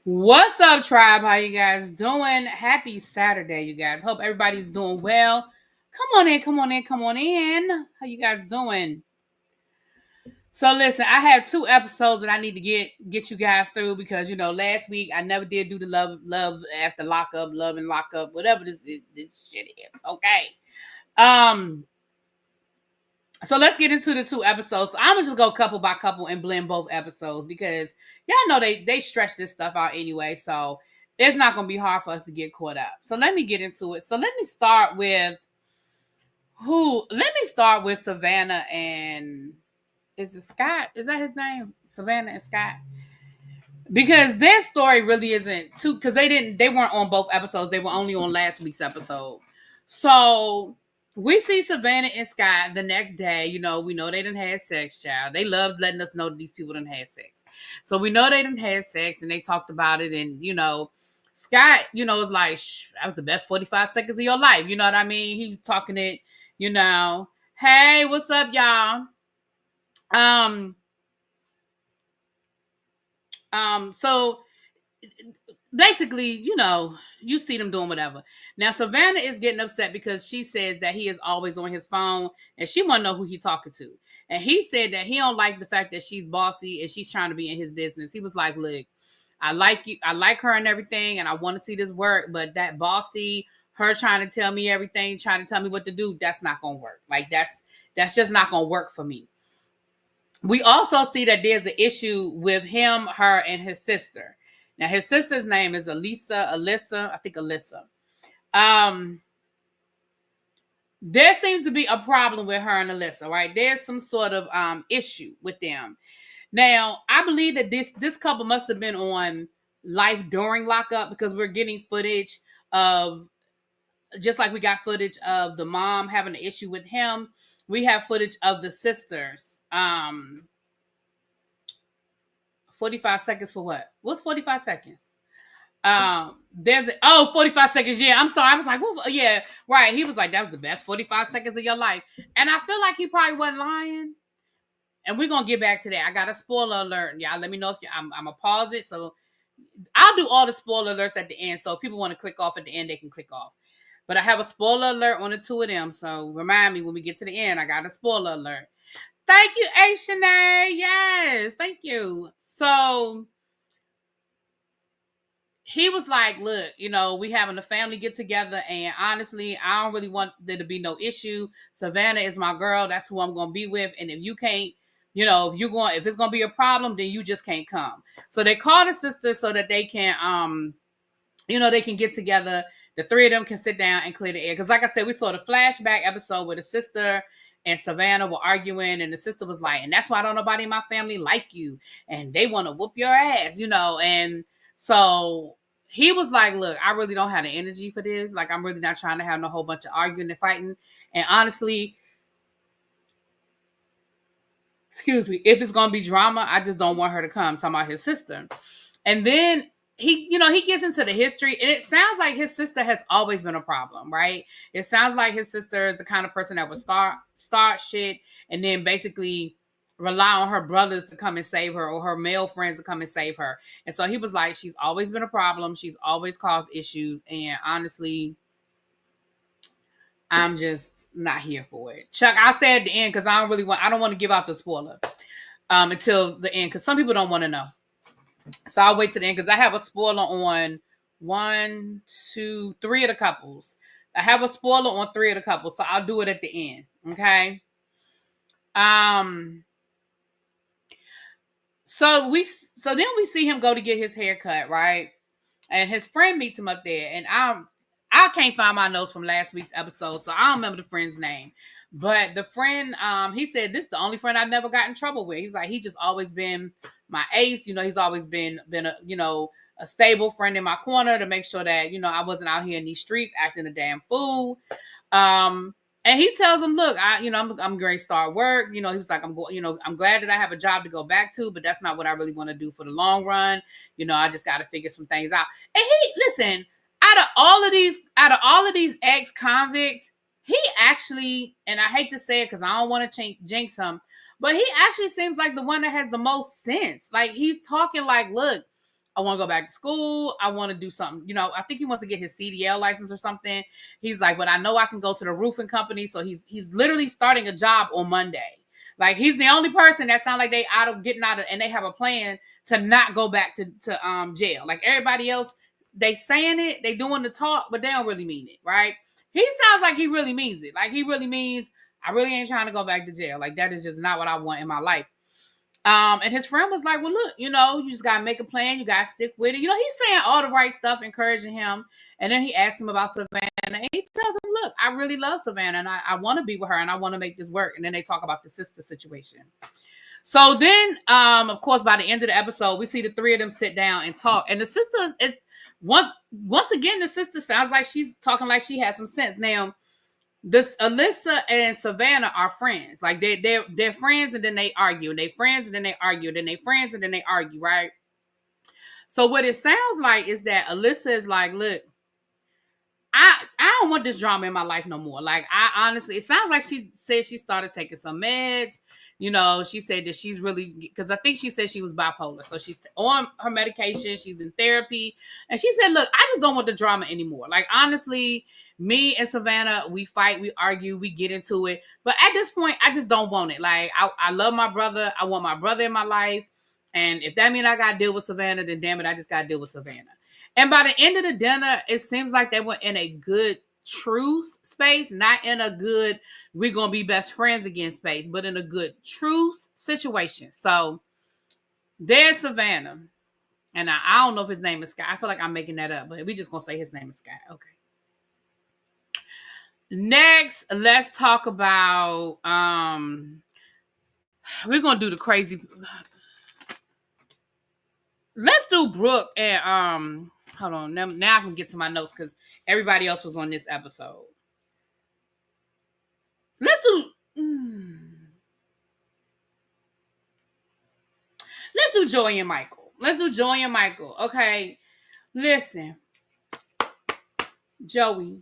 What's up, tribe? How you guys doing? Happy Saturday, you guys. Hope everybody's doing well. Come on in, come on in, come on in. How you guys doing? So listen, I have 2 episodes that I need to get you guys through because last week I never did do the love after lockup, love and lockup, whatever this shit is. Okay. Um. So let's get into the 2 episodes. So I'm gonna just go couple by couple and blend both episodes because y'all know they stretch this stuff out anyway. So it's not gonna be hard for us to get caught up. So let me get into it. So let me start with Savannah and is it Scott? Is that his name? Savannah and Scott. Because their story really isn't too because they weren't on both episodes. They were only on last week's episode. So we see Savannah and Scott the next day. We know they done had sex, child. They loved letting us know that these people done had sex. So we know they done had sex and they talked about it. And, Scott, is like, that was the best 45 seconds of your life. You know what I mean? He was talking it, hey, what's up, y'all? So basically, you see them doing whatever. Now, Savannah is getting upset because she says that he is always on his phone and she want to know who he's talking to. And he said that he don't like the fact that she's bossy and she's trying to be in his business. He was like, look, I like you. I like her and everything. And I want to see this work. But that bossy, her trying to tell me everything, trying to tell me what to do, that's not going to work. Like that's just not going to work for me. We also see that there's an issue with him, her, and his sister. Now, his sister's name is Alyssa. There seems to be a problem with her and Alyssa, right? There's some sort of issue with them. Now, I believe that this couple must have been on Life during lockup because we're getting footage of, just like we got footage of the mom having an issue with him, we have footage of the sisters. 45 seconds for what? What's 45 seconds? There's 45 seconds. Yeah, I'm sorry. I was like, well, yeah, right. He was like, that was the best 45 seconds of your life. And I feel like he probably wasn't lying. And we're gonna get back to that. I got a spoiler alert. Y'all let me know if I'm gonna pause it. So I'll do all the spoiler alerts at the end. So if people want to click off at the end, they can click off. But I have a spoiler alert on the 2 of them. So remind me when we get to the end, I got a spoiler alert. Thank you, A. Shanae. Yes, thank you. So he was like, look, we having a family get together, and honestly, I don't really want there to be no issue. Savannah is my girl. That's who I'm going to be with. And if you can't, if it's going to be a problem, then you just can't come. So they called the sisters so that they can, they can get together. The 3 of them can sit down and clear the air. Because like I said, we saw the flashback episode where the sister and Savannah were arguing, and the sister was like, and that's why I don't nobody in my family like you. And they want to whoop your ass, and so he was like, look, I really don't have the energy for this. Like, I'm really not trying to have no whole bunch of arguing and fighting. And honestly, excuse me, if it's going to be drama, I just don't want her to come. Talking about his sister. And then he gets into the history, and it sounds like his sister has always been a problem, right? It sounds like his sister is the kind of person that would start shit and then basically rely on her brothers to come and save her or her male friends to come and save her. And so he was like, she's always been a problem. She's always caused issues. And honestly, I'm just not here for it. Chuck, I'll say at the end because I don't want to give out the spoiler until the end because some people don't want to know. So I'll wait to the end because I have a spoiler on 1, 2, 3 of the couples. I have a spoiler on 3 of the couples, so I'll do it at the end. Okay. So then we see him go to get his hair cut, right? And his friend meets him up there, and I can't find my notes from last week's episode, so I don't remember the friend's name. But the friend, he said, this is the only friend I've never got in trouble with. He's like, he just always been my ace. He's always been a stable friend in my corner to make sure that, I wasn't out here in these streets acting a damn fool. And he tells him, look, I'm going to start work. He was like, I'm glad that I have a job to go back to, but that's not what I really want to do for the long run. I just got to figure some things out. And listen, out of all of these ex-convicts, he actually, and I hate to say it because I don't want to jinx him, But he actually seems like the one that has the most sense. Like, he's talking like, look, I want to go back to school. I want to do something. I think he wants to get his CDL license or something. He's like, but I know I can go to the roofing company. So he's literally starting a job on Monday. Like, he's the only person that sounds like they getting out of, and they have a plan to not go back to jail. Like, everybody else, they saying it, they doing the talk, but they don't really mean it, right? He sounds like he really means it. Like, he really means, I really ain't trying to go back to jail. Like, that is just not what I want in my life. And his friend was like, well, look, you just got to make a plan. You got to stick with it. He's saying all the right stuff, encouraging him. And then he asked him about Savannah. And he tells him, look, I really love Savannah. And I want to be with her. And I want to make this work. And then they talk about the sister situation. So then, of course, by the end of the episode, we see the three of them sit down and talk. And the sisters, once again, the sister sounds like she's talking like she has some sense. Now, this Alyssa and Savannah are friends. Like, they're friends, and then they argue, and they friends, and then they argue, and then they friends, and then they argue, right? So what it sounds like is that Alyssa is like, look, I don't want this drama in my life no more. Like, I honestly, it sounds like she said she started taking some meds. She said that she's really, because I think she said she was bipolar. So she's on her medication. She's in therapy. And she said, look, I just don't want the drama anymore. Like, honestly, me and Savannah, we fight, we argue, we get into it. But at this point, I just don't want it. Like, I love my brother. I want my brother in my life. And if that means I got to deal with Savannah, then damn it, I just got to deal with Savannah. And by the end of the dinner, it seems like they were in a good truce space, not in a good, we're going to be best friends again space, but in a good truce situation. So there's Savannah. And I don't know if his name is Scott. I feel like I'm making that up, but we're just going to say his name is Scott. Okay. Next, let's talk about, we're going to do the crazy. Let's do Brooke and, hold on. Now I can get to my notes because everybody else was on this episode. Let's do Joey and Michael. Okay. Listen. Joey.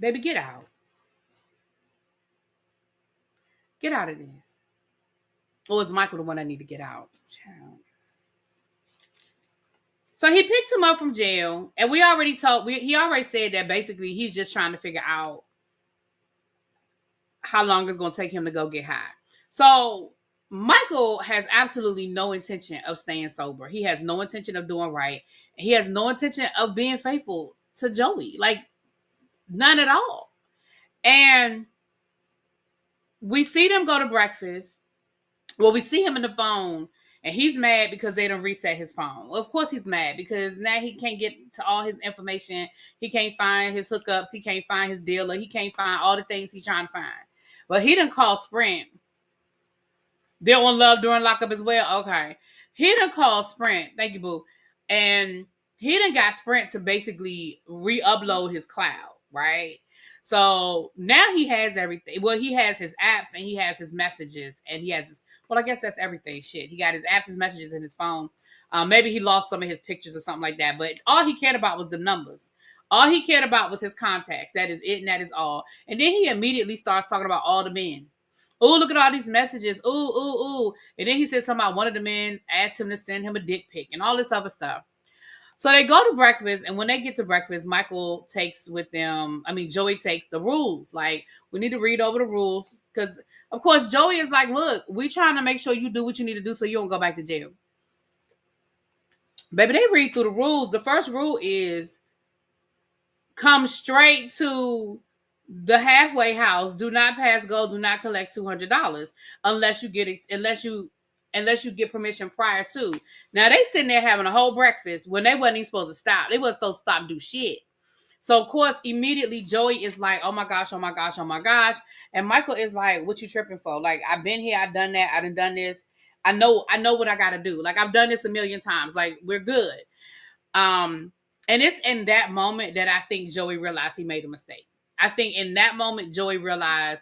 Baby, get out. Get out of this. Or is Michael the one that need to get out? Child. So he picks him up from jail, and he already said that basically he's just trying to figure out how long it's going to take him to go get high. So Michael has absolutely no intention of staying sober. He has no intention of doing right. He has no intention of being faithful to Joey. Like, none at all. And we see them go to breakfast. Well, we see him in the phone. And he's mad because they don't reset his phone. Well, of course he's mad because now he can't get to all his information. He can't find his hookups. He can't find his dealer. He can't find all the things he's trying to find. But he done called Sprint. They're on Love during lockup as well. Okay. He done called Sprint. Thank you, boo. And he done got Sprint to basically re-upload his cloud, right? So now he has everything. Well, he has his apps and he has his messages and he has his, well, I guess that's everything. Shit. He got his apps, his messages in his phone. Maybe he lost some of his pictures or something like that. But all he cared about was the numbers. All he cared about was his contacts. That is it and that is all. And then he immediately starts talking about all the men. Oh, look at all these messages. Ooh. And then he said something about one of the men asked him to send him a dick pic and all this other stuff. So they go to breakfast, and when they get to breakfast, Joey takes the rules. Like, we need to read over the rules. Because, of course, Joey is like, look, we trying to make sure you do what you need to do so you don't go back to jail. Baby, they read through the rules. The first rule is come straight to the halfway house. Do not pass go. Do not collect $200 unless you get permission prior to. Now, they sitting there having a whole breakfast when they wasn't even supposed to stop. They wasn't supposed to stop and do shit. So, of course, immediately Joey is like, oh, my gosh. And Michael is like, what you tripping for? Like, I've been here. I've done that. I done this. I know what I got to do. Like, I've done this a million times. Like, we're good. And it's in that moment that I think Joey realized he made a mistake. I think in that moment, Joey realized,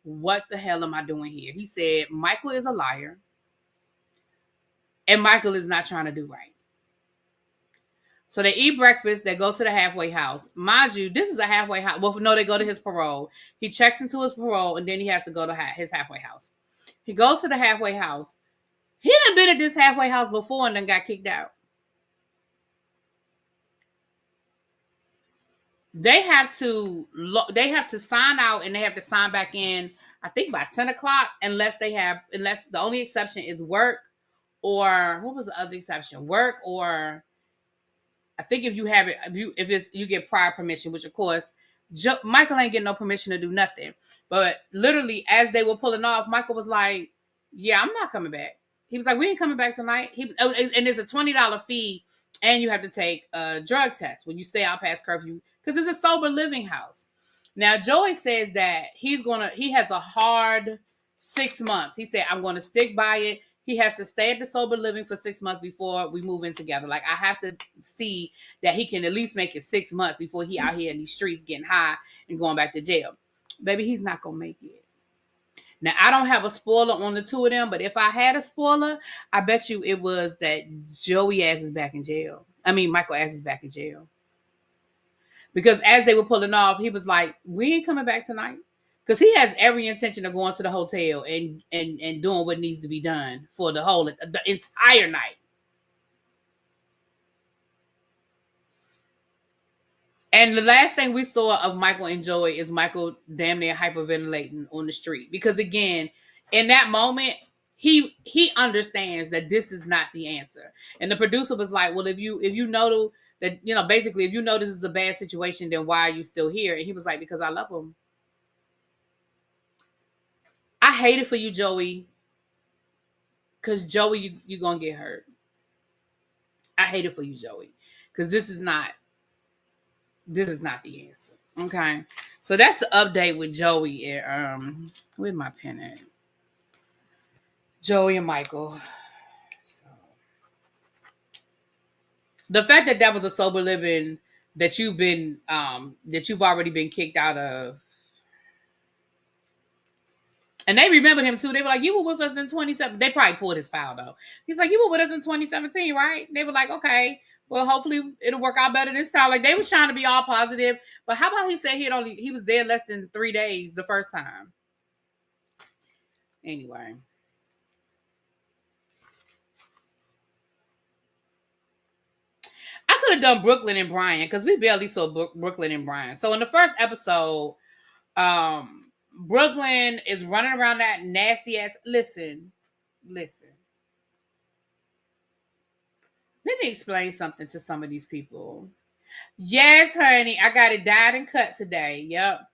what the hell am I doing here? He said, Michael is a liar. And Michael is not trying to do right. So they eat breakfast. They go to the halfway house. Mind you, this is a halfway house. Well, no, they go to his parole. He checks into his parole, and then he has to go to his halfway house. He goes to the halfway house. He done been at this halfway house before and then got kicked out. They have to sign out and they have to sign back in, I think by 10 o'clock, unless the only exception is work, or what was the other exception? Work, or I think if you have it, you get prior permission, which of course Michael ain't getting no permission to do nothing. But literally, as they were pulling off, Michael was like, "Yeah, I'm not coming back." He was like, "We ain't coming back tonight." And there's a $20 fee, and you have to take a drug test when you stay out past curfew because it's a sober living house. Now, Joey says that he has a hard 6 months. He said, "I'm going to stick by it." He has to stay at the sober living for 6 months before we move in together. Like, I have to see that he can at least make it 6 months before he out here in these streets getting high and going back to jail. Baby, he's not going to make it. Now, I don't have a spoiler on the two of them, but if I had a spoiler, I bet you it was that Joey ass is back in jail. I mean, Michael ass is back in jail. Because as they were pulling off, he was like, "We ain't coming back tonight." Because he has every intention of going to the hotel and doing what needs to be done for the entire night. And the last thing we saw of Michael and Joey is Michael damn near hyperventilating on the street. Because again, in that moment, he understands that this is not the answer. And the producer was like, "Well, if you know that, basically, if you know this is a bad situation, then why are you still here?" And he was like, "Because I love him." I hate it for you, Joey. Because Joey, you're going to get hurt. I hate it for you, Joey. Because this is not the answer. Okay. So that's the update with Joey. Where's my pen at? Joey and Michael. So, the fact that was a sober living that you've already been kicked out of. And they remembered him too. They were like, "You were with us in 2017." They probably pulled his file though. He's like, "You were with us in 2017, right?" They were like, "Okay, well, hopefully it'll work out better this time." Like, they were trying to be all positive. But how about he said he was there less than 3 days the first time. Anyway. I could have done Brooklyn and Brian because we barely saw Brooklyn and Brian. So in the first episode, Brooklyn is running around that nasty ass. Listen. Let me explain something to some of these people. Yes, honey, I got it dyed and cut today. Yep.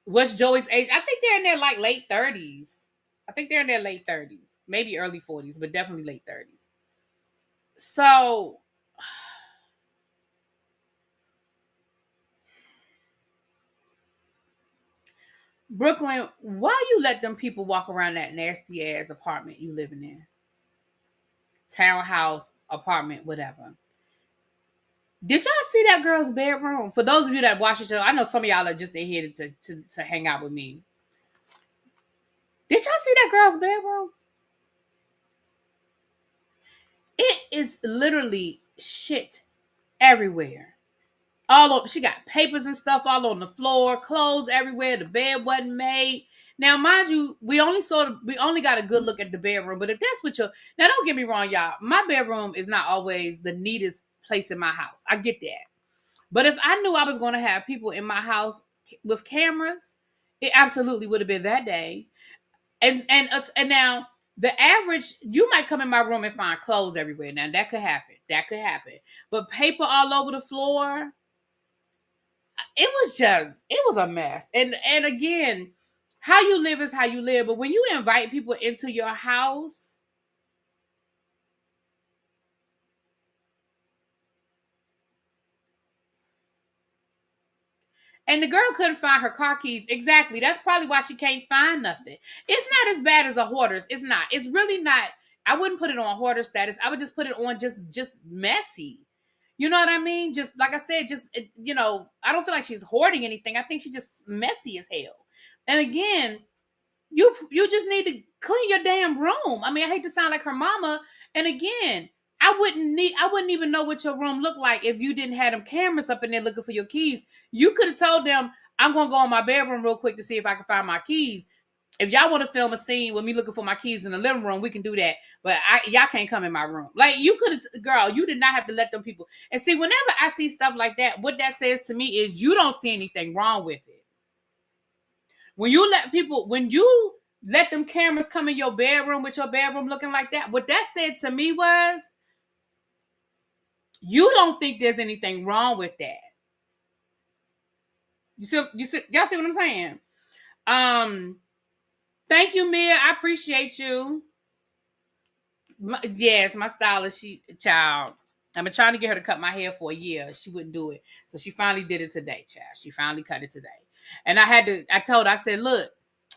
What's Joey's age? I think they're in their like late 30s. I think they're in their late 30s, maybe early 40s, but definitely late 30s. So Brooklyn, why you let them people walk around that nasty ass apartment you living in? Townhouse, apartment, whatever. Did y'all see that girl's bedroom? For those of you that watch the show, I know some of y'all are just in here to hang out with me. Did y'all see that girl's bedroom? It is literally shit everywhere. She got papers and stuff all on the floor, clothes everywhere. The bed wasn't made. Now, mind you, we only got a good look at the bedroom. But if that's what now, don't get me wrong, y'all. My bedroom is not always the neatest place in my house. I get that. But if I knew I was going to have people in my house with cameras, it absolutely would have been that day. And now the average, you might come in my room and find clothes everywhere. Now that could happen. But paper all over the floor. It was a mess. And again, how you live is how you live. But when you invite people into your house, and the girl couldn't find her car keys. Exactly. That's probably why she can't find nothing. It's not as bad as a hoarder's. It's not. It's really not. I wouldn't put it on hoarder status. I would just put it on just messy. You know what I mean? Just like I said, I don't feel like she's hoarding anything. I think she's just messy as hell. And again, you just need to clean your damn room. I mean, I hate to sound like her mama. And again, I wouldn't even know what your room looked like if you didn't have them cameras up in there looking for your keys. You could have told them, I'm gonna go in my bedroom real quick to see if I can find my keys. If y'all want to film a scene with me looking for my keys in the living room, we can do that. But y'all can't come in my room. Like, you could have, girl, you did not have to let them people. And see, whenever I see stuff like that, what that says to me is you don't see anything wrong with it. When you let them cameras come in your bedroom with your bedroom looking like that, what that said to me was, you don't think there's anything wrong with that. Y'all see what I'm saying? Thank you, Mia. I appreciate you. Yes, my stylist, child. I've been trying to get her to cut my hair for a year. She wouldn't do it. So she finally did it today, child. She finally cut it today. And I said, look,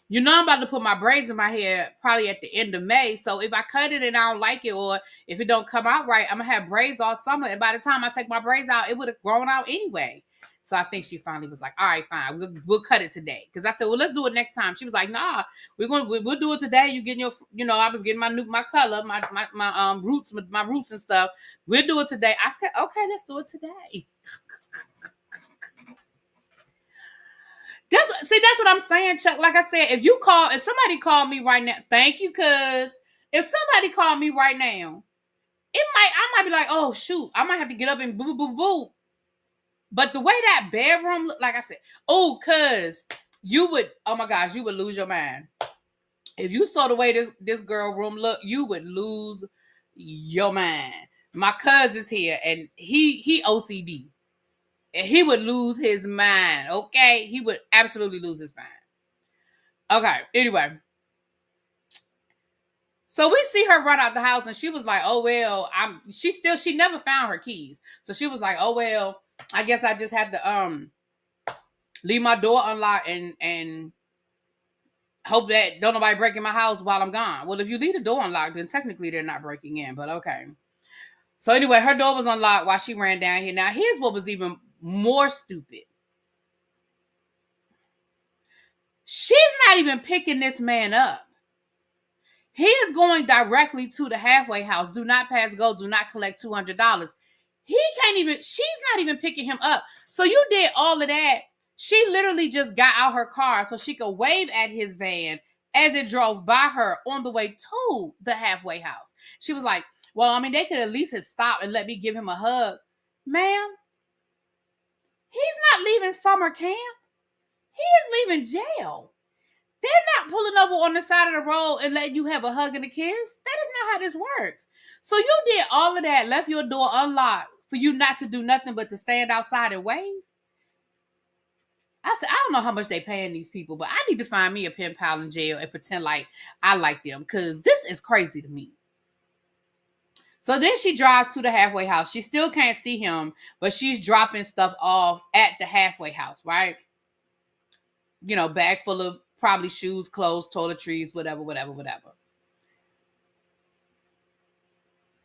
you know I'm about to put my braids in my hair probably at the end of May. So if I cut it and I don't like it, or if it don't come out right, I'm going to have braids all summer. And by the time I take my braids out, it would have grown out anyway. So I think she finally was like, all right, fine. We'll cut it today. Because I said, well, let's do it next time. She was like, nah, we'll do it today. You getting I was getting my color, my roots and stuff. We'll do it today. I said, okay, let's do it today. That's what I'm saying, Chuck. Like I said, if somebody called me right now, thank you, cuz if somebody called me right now, I might be like, oh shoot, I might have to get up and boo boo boo. But the way that bedroom looked, like I said, cuz you would lose your mind. If you saw the way this girl room looked, you would lose your mind. My cousin's here, and he OCD. And he would lose his mind, okay? He would absolutely lose his mind. Okay, anyway. So we see her run out the house, and she was like, oh, well, she never found her keys. So she was like, oh, well, I guess I just have to leave my door unlocked and hope that don't nobody break in my house while I'm gone. Well, if you leave the door unlocked, then technically they're not breaking in, but okay. So anyway, her door was unlocked while she ran down here. Now, here's what was even more stupid. She's not even picking this man up. He is going directly to the halfway house. Do not pass go. Do not collect $200. She's not even picking him up. So you did all of that. She literally just got out her car so she could wave at his van as it drove by her on the way to the halfway house. She was like, well, I mean, they could at least have stopped and let me give him a hug. Ma'am, he's not leaving summer camp. He is leaving jail. They're not pulling over on the side of the road and letting you have a hug and a kiss. That is not how this works. So you did all of that, left your door unlocked for you not to do nothing but to stand outside and wave. I said, I don't know how much they paying these people, but I need to find me a pen pal in jail and pretend like I like them, because this is crazy to me. So then she drives to the halfway house. She still can't see him, but she's dropping stuff off at the halfway house, right? Bag full of probably shoes, clothes, toiletries, whatever.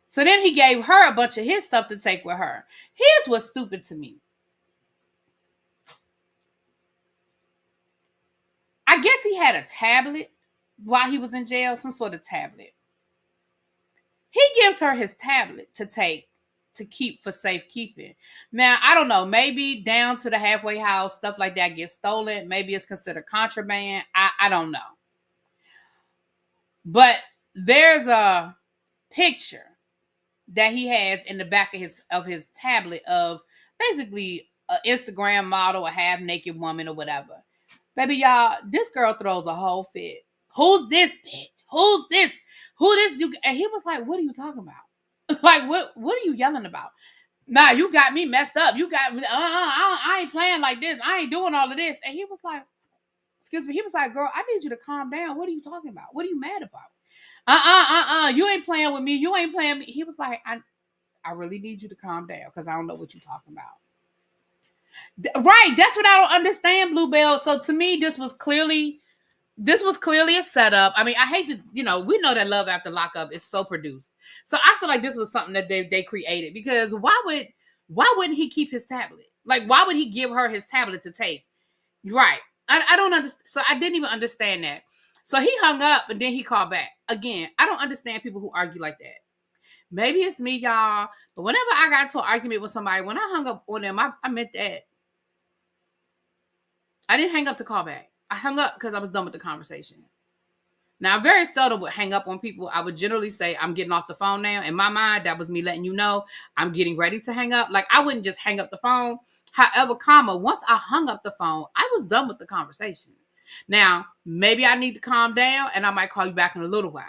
So then he gave her a bunch of his stuff to take with her. Here's what's stupid to me. I guess he had a tablet while he was in jail, some sort of tablet. He gives her his tablet to keep for safekeeping. Now, I don't know, maybe down to the halfway house, stuff like that gets stolen. Maybe it's considered contraband. I don't know. But there's a picture that he has in the back of his tablet of basically an Instagram model, a half-naked woman or whatever. Baby, y'all, this girl throws a whole fit. Who's this bitch? Who's this? Who this? And he was like, what are you talking about? Like, what are you yelling about? Nah, you got me messed up. You got me. I ain't playing like this. I ain't doing all of this. And he was like, excuse me. He was like, girl, I need you to calm down. What are you talking about? What are you mad about? You ain't playing with me. You ain't playing me. He was like, I really need you to calm down because I don't know what you're talking about. Right. That's what I don't understand, Bluebell. So to me, this was clearly a setup. I mean, I hate to, we know that Love After Lockup is so produced. So I feel like this was something that they created, because why wouldn't he keep his tablet? Like, why would he give her his tablet to take? Right. I don't understand. So I didn't even understand that. So he hung up and then he called back. Again, I don't understand people who argue like that. Maybe it's me, y'all. But whenever I got into an argument with somebody, when I hung up on them, I meant that. I didn't hang up to call back. I hung up because I was done with the conversation. Now, I very seldom would hang up on people. I would generally say, I'm getting off the phone now. In my mind, that was me letting you know I'm getting ready to hang up. Like, I wouldn't just hang up the phone. However, once I hung up the phone, I was done with the conversation. Now, maybe I need to calm down and I might call you back in a little while.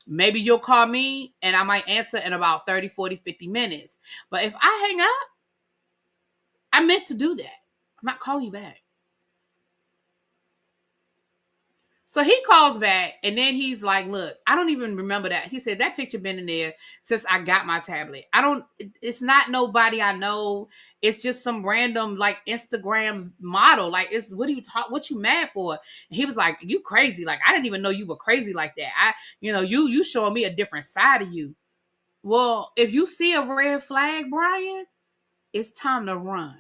Maybe you'll call me and I might answer in about 30, 40, 50 minutes. But if I hang up, I meant to do that. I'm not calling you back. So he calls back and then he's like, look, I don't even remember that. He said that picture been in there since I got my tablet. It's not nobody I know. It's just some random like Instagram model. Like, it's what you mad for? And he was like, you crazy. Like, I didn't even know you were crazy like that. You showing me a different side of you. Well, if you see a red flag, Brian, it's time to run.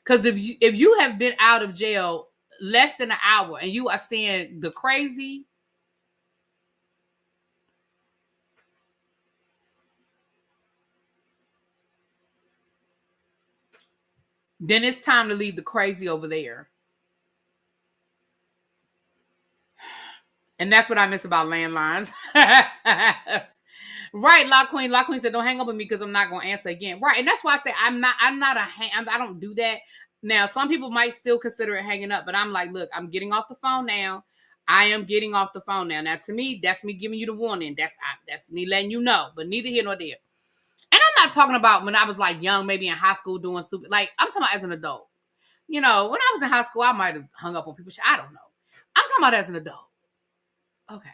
Because if you have been out of jail less than an hour and you are seeing the crazy, then it's time to leave the crazy over there. And that's what I miss about landlines. Right, La Queen. La Queen said, don't hang up with me because I'm not going to answer again. Right. And that's why I say I don't do that. Now, some people might still consider it hanging up, but I'm like, look, I'm getting off the phone now. I am getting off the phone now. Now, to me, that's me giving you the warning. That's me letting you know, but neither here nor there. And I'm not talking about when I was like young, maybe in high school doing stupid. Like, I'm talking about as an adult. When I was in high school, I might have hung up on people. I don't know. I'm talking about as an adult. Okay.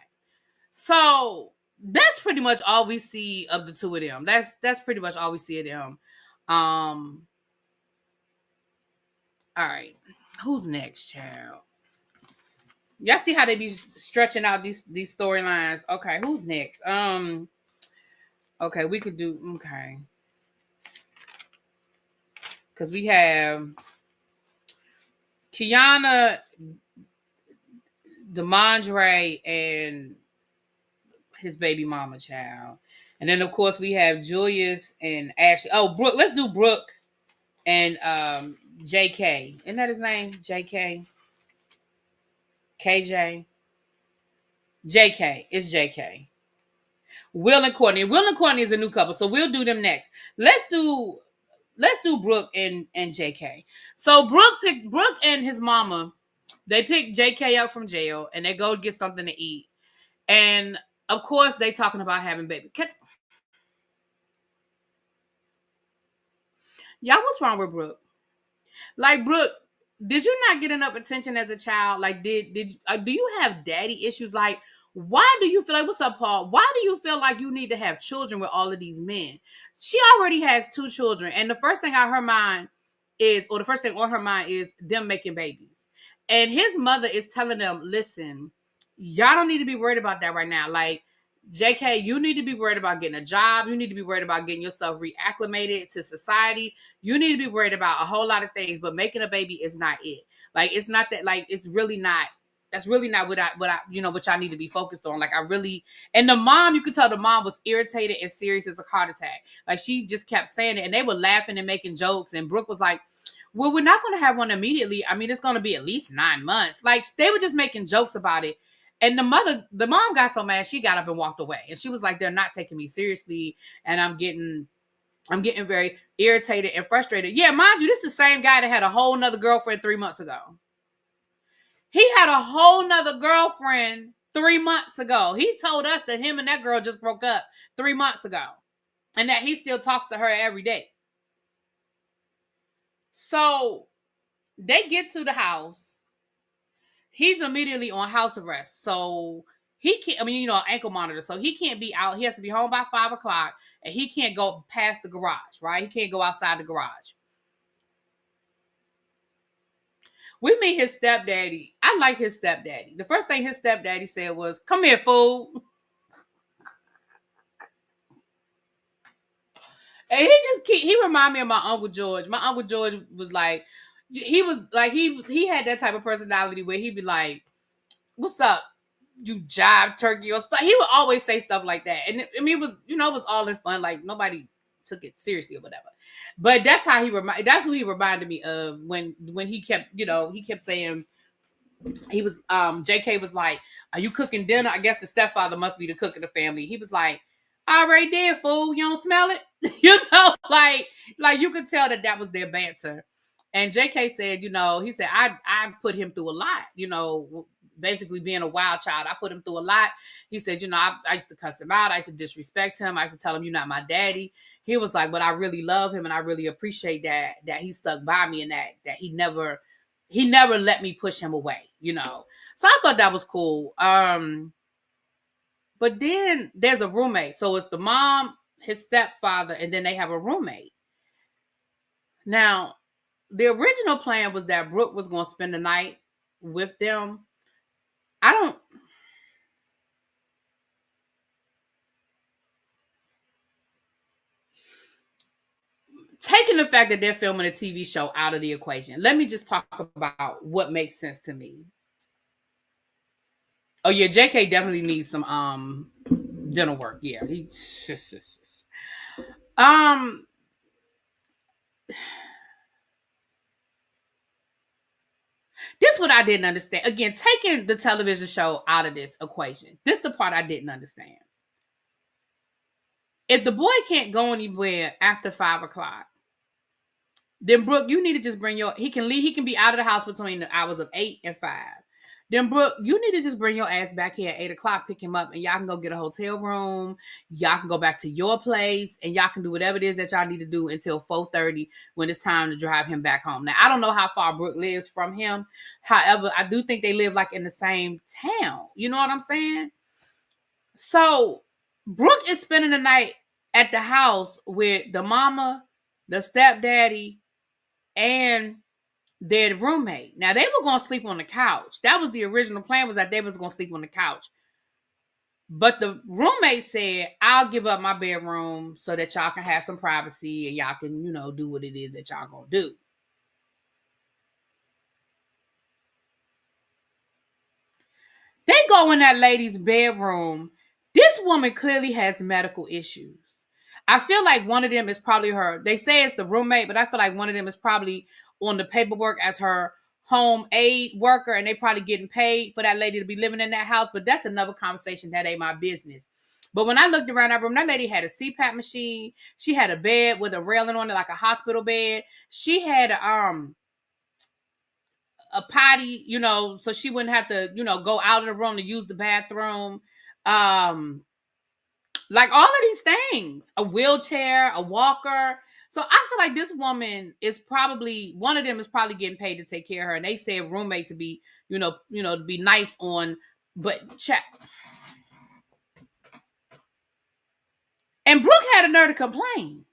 So that's pretty much all we see of the two of them. That's pretty much all we see of them. All right. Who's next, child? Y'all see how they be stretching out these storylines. Okay, who's next? Okay, we could do okay. Because we have Kiana, Deandre, and his baby mama child. And then of course we have Julius and Ashley. Oh, Brooke. Let's do Brooke and JK. Isn't that his name? JK? KJ? JK. It's JK. Will and Courtney. Will and Courtney is a new couple, so we'll do them next. Let's do Brooke and JK. So Brooke and his mama, they pick JK up from jail and they go get something to eat. And of course they talking about having baby. Y'all, what's wrong with Brooke? Like, Brooke, did you not get enough attention as a child? Like, do you have daddy issues? Like, why do you feel like, what's up, Paul? Why do you feel like you need to have children with all of these men? She already has 2 children. And the first thing on her mind is them making babies. And his mother is telling them, listen, y'all don't need to be worried about that right now. Like, JK, you need to be worried about getting a job. You need to be worried about getting yourself reacclimated to society. You need to be worried about a whole lot of things, but making a baby is not it. Like, it's not that, like, it's really not. That's really not what I need to be focused on. Like, and the mom, you could tell the mom was irritated and serious as a heart attack. Like, she just kept saying it and they were laughing and making jokes. And Brooke was like, well, we're not going to have one immediately. I mean, it's going to be at least 9 months. Like, they were just making jokes about it. And the mom got so mad, she got up and walked away. And she was like, they're not taking me seriously. And I'm getting very irritated and frustrated. Yeah, mind you, this is the same guy that had a whole nother girlfriend 3 months ago. He had a whole nother girlfriend 3 months ago. He told us that him and that girl just broke up 3 months ago. And that he still talks to her every day. So they get to the house. He's immediately on house arrest. So he can't, ankle monitor. So he can't be out. He has to be home by 5 o'clock. And he can't go past the garage, right? He can't go outside the garage. We meet his stepdaddy. I like his stepdaddy. The first thing his stepdaddy said was, come here, fool. And he reminded me of my Uncle George. My Uncle George was like, he had that type of personality where he'd be like, what's up? you jive turkey or stuff. He would always say stuff like that. And I mean, it was, it was all in fun. Like nobody took it seriously or whatever. But that's how that's who he reminded me of when he kept, he kept saying, he was JK was like, "Are you cooking dinner?" I guess the stepfather must be the cook of the family. He was like, "I already did, fool. You don't smell it?" like you could tell that was their banter. And JK said, he said, I put him through a lot, basically being a wild child. I put him through a lot. He said, I used to cuss him out. I used to disrespect him. I used to tell him, "You're not my daddy." He was like, "But I really love him, and I really appreciate that he stuck by me, and that he never let me push him away, So I thought that was cool. But then there's a roommate. So it's the mom, his stepfather, and then they have a roommate. Now, the original plan was that Brooke was going to spend the night with them. Taking the fact that they're filming a TV show out of the equation, let me just talk about what makes sense to me. Oh yeah, JK definitely needs some dental work. Yeah. This is what I didn't understand. Again, taking the television show out of this equation. This is the part I didn't understand. If the boy can't go anywhere after 5:00, then Brooke, you need to just bring he can leave. He can be out of the house between the hours of 8 and 5. Then Brooke, you need to just bring your ass back here at 8:00, pick him up, and y'all can go get a hotel room. Y'all can go back to your place, and y'all can do whatever it is that y'all need to do until 4:30 when it's time to drive him back home. Now, I don't know how far Brooke lives from him. However, I do think they live like in the same town. You know what I'm saying? So Brooke is spending the night at the house with the mama, the stepdaddy, and their roommate. Now, they were going to sleep on the couch. That was the original plan, was that they was going to sleep on the couch. But the roommate said, "I'll give up my bedroom so that y'all can have some privacy and y'all can, do what it is that y'all going to do." They go in that lady's bedroom. This woman clearly has medical issues. I feel like one of them is probably her. They say it's the roommate, but I feel like one of them is probably on the paperwork as her home aid worker, and they probably getting paid for that lady to be living in that house. But that's another conversation. That ain't my business. But when I looked around that room, that lady had a CPAP machine. She had a bed with a railing on it, like a hospital bed. She had a potty, so she wouldn't have to, go out of the room to use the bathroom. Like all of these things, a wheelchair, a walker. So I feel like this woman is probably, one of them is probably getting paid to take care of her. And they say a roommate to be, to be nice on, but check. And Brooke had a nerve to complain.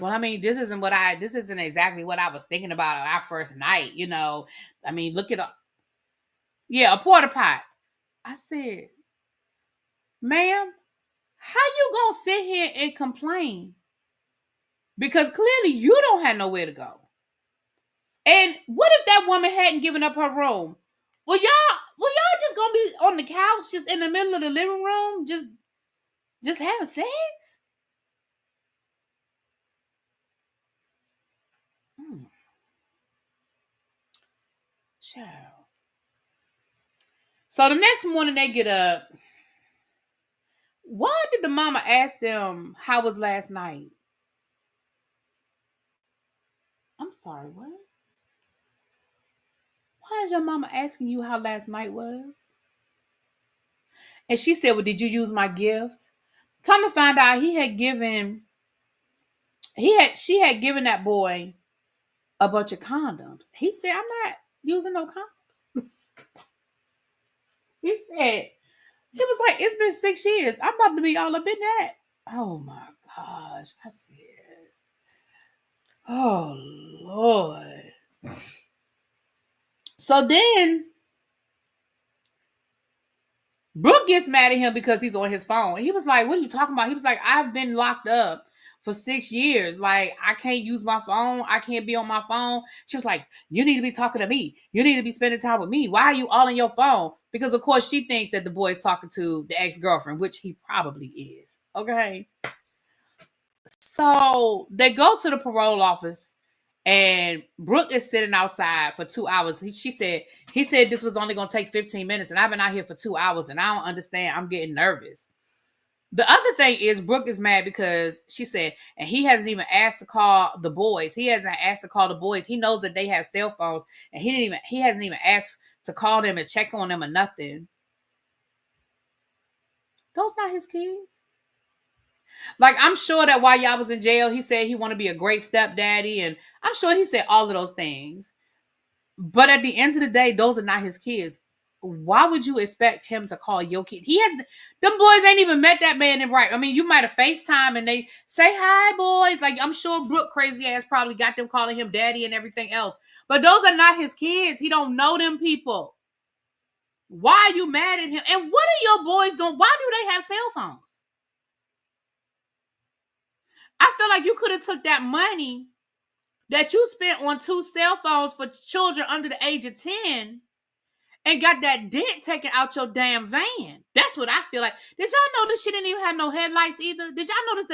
Well, I mean, this isn't exactly what I was thinking about on our first night, I mean, look at a porta pot. I said, "Ma'am, how you gonna sit here and complain? Because clearly you don't have nowhere to go. And what if that woman hadn't given up her room? Well, y'all just gonna be on the couch, just in the middle of the living room, just having sex?" Child. So the next morning they get up. Why did the mama ask them how was last night? I'm sorry, what? Why is your mama asking you how last night was? And she said, "Well, did you use my gift?" Come to find out, she had given that boy a bunch of condoms. He said, "I'm not using no condoms." He said, he was like, "It's been 6 years. I'm about to be all up in that." Oh my gosh. I said, oh Lord. So then Brooke gets mad at him because he's on his phone. He was like, "What are you talking about?" He was like, "I've been locked up for 6 years. Like, I can't use my phone. I can't be on my phone. She was like, you need to be talking to me. You need to be spending time with me. Why are you all on your phone? Because, of course, she thinks that the boy is talking to the ex-girlfriend, which he probably is. Okay. So they go to the parole office, and Brooke is sitting outside for 2 hours. He said this was only going to take 15 minutes, and I've been out here for 2 hours, and I don't understand. I'm getting nervous. The other thing is Brooke is mad because she said, and he hasn't even asked to call the boys. He hasn't asked to call the boys. He knows that they have cell phones, and he hasn't even asked to call them and check on them or nothing. Those not his kids. Like, I'm sure that while y'all was in jail, he said he want to be a great stepdaddy, and I'm sure he said all of those things. But at the end of the day, those are not his kids. Why would you expect him to call your kid? Them boys ain't even met that man in right. I mean, you might have FaceTime and they say hi, boys. Like, I'm sure Brooke crazy ass probably got them calling him daddy and everything else. But those are not his kids. He don't know them people. Why are you mad at him? And what are your boys doing? Why do they have cell phones? I feel like you could have took that money that you spent on 2 cell phones for children under the age of 10 and got that dent taken out your damn van. That's what I feel like. Did y'all notice she didn't even have no headlights either? Did y'all notice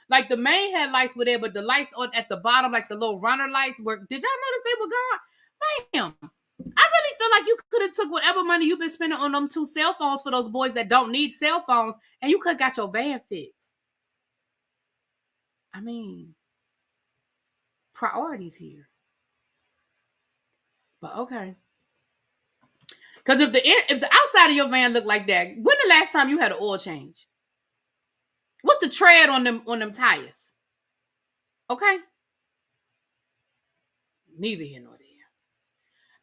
that the main headlights were there, but the lights on at the bottom, like the little runner lights, were? Did y'all notice they were gone? Damn. I really feel like you could have took whatever money you've been spending on them 2 cell phones for those boys that don't need cell phones, and you could have got your van fixed. I mean, priorities here. But okay. Because if the outside of your van looked like that, when the last time you had an oil change? What's the tread on them tires? Okay. Neither here nor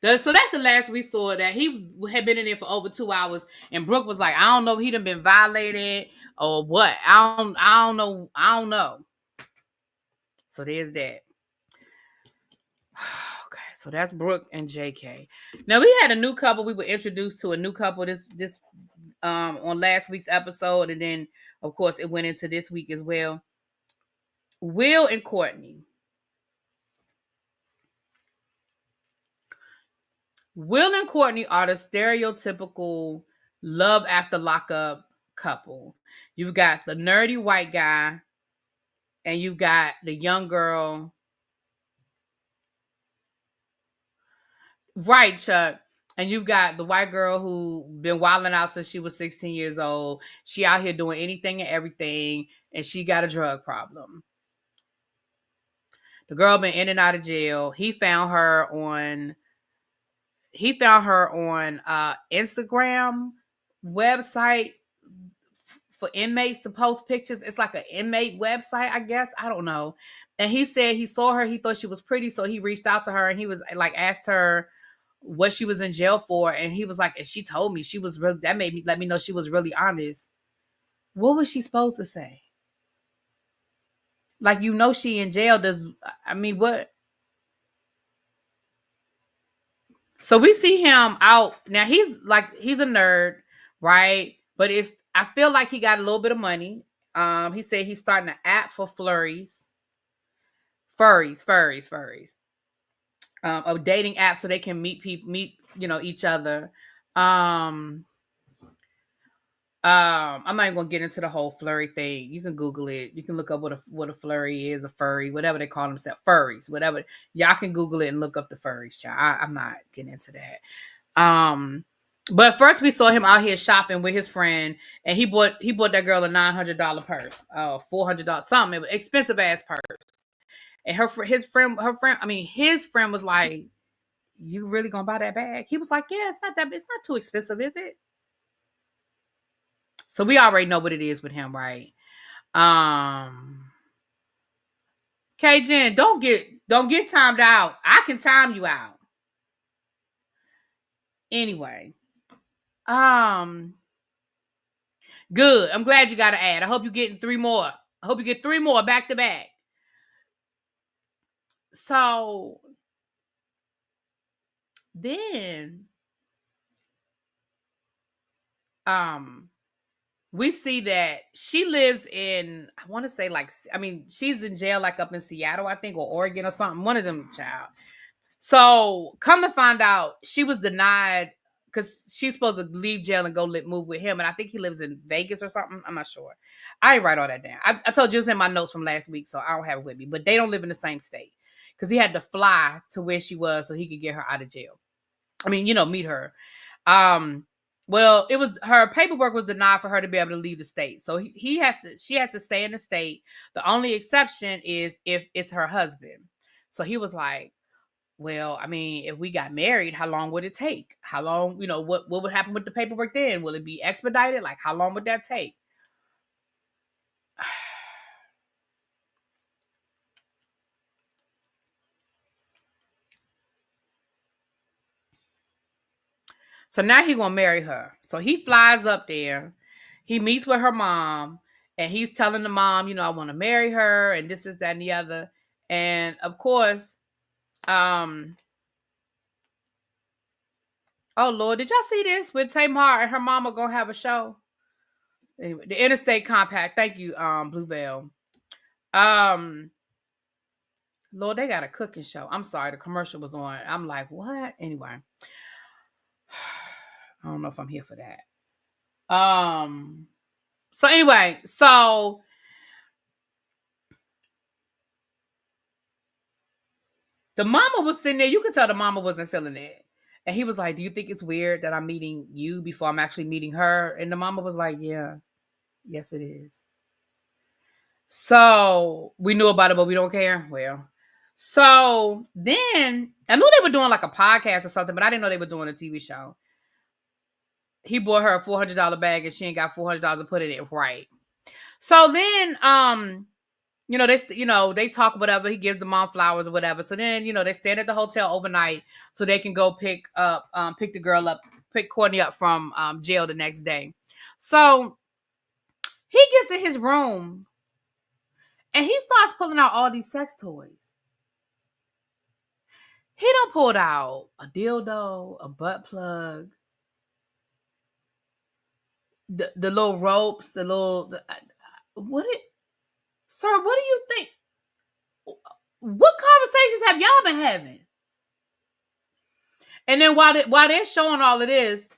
there. So that's the last we saw that he had been in there for over 2 hours, and Brooke was like, I don't know if he done been violated or what. I don't know. So there's that. Okay, so that's Brooke and JK. Now we had a new couple. We were introduced to a new couple this on last week's episode, and then of course it went into this week as well. Will and Courtney. Will and Courtney are the stereotypical love after lockup couple. You've got the nerdy white guy, and you've got the young girl. Right, Chuck. And you've got the white girl who been wilding out since she was 16 years old. She out here doing anything and everything, and she got a drug problem. The girl been in and out of jail. He found her on Instagram website for inmates to post pictures. It's like an inmate website, I guess. I don't know. And he said he saw her. He thought she was pretty, so he reached out to her and he was like, asked her what she was in jail for, and he was like, and she told me she was really, that made me let me know she was really honest. What was she supposed to say? Like, she in jail. What? So we see him out now. He's a nerd, right? But if I feel like he got a little bit of money. He said he's starting an app for furries. A dating app so they can meet each other. I'm not even gonna get into the whole flurry thing. You can Google it. You can look up what a flurry is, a furry, whatever they call themselves, furries, whatever. Y'all can Google it and look up the furries, child. I'm not getting into that. But first we saw him out here shopping with his friend, and he bought that girl a $900 purse, $400 something, expensive ass purse. And his friend was like, "You really gonna buy that bag?" He was like, "Yeah, it's not too expensive, is it?" So we already know what it is with him, right? K-Jen, don't get timed out. I can time you out. Anyway. Good. I'm glad you got an ad. I hope you're getting 3 more. I hope you get 3 more back to back. So then we see that she lives in, I want to say she's in jail like up in Seattle, I think, or Oregon or something. One of them, child. So come to find out, she was denied because she's supposed to leave jail and go move with him. And I think he lives in Vegas or something. I'm not sure. I didn't write all that down. I told you it was in my notes from last week, so I don't have it with me. But they don't live in the same state because he had to fly to where she was so he could get her out of jail. I mean, meet her. Well, it was her paperwork was denied for her to be able to leave the state. So she has to stay in the state. The only exception is if it's her husband. So he was like, well, I mean, if we got married, how long would it take? How long, what would happen with the paperwork then? Will it be expedited? Like, how long would that take? So now he gonna marry her. So he flies up there. He meets with her mom, and he's telling the mom, I want to marry her, and this is that and the other. And of course, oh Lord, did y'all see this with Tamar and her mama gonna have a show? Anyway, the Interstate Compact. Thank you, Bluebell. Lord, they got a cooking show. I'm sorry, the commercial was on. I'm like, what? Anyway, I don't know if I'm here for that. So anyway, the mama was sitting there. You could tell the mama wasn't feeling it. And he was like, do you think it's weird that I'm meeting you before I'm actually meeting her? And the mama was like, yeah, yes, it is. So we knew about it, but we don't care. Well, so then I knew they were doing like a podcast or something, but I didn't know they were doing a TV show. He bought her a $400 bag and she ain't got $400 to put in it. Right. So then, they talk whatever. He gives the mom flowers or whatever. So then, they stand at the hotel overnight so they can go pick the girl up, pick Courtney up from jail the next day. So he gets in his room and he starts pulling out all these sex toys. He done pulled out a dildo, a butt plug, the little ropes, sir, what do you think? What conversations have y'all been having? And then while they're showing all of this,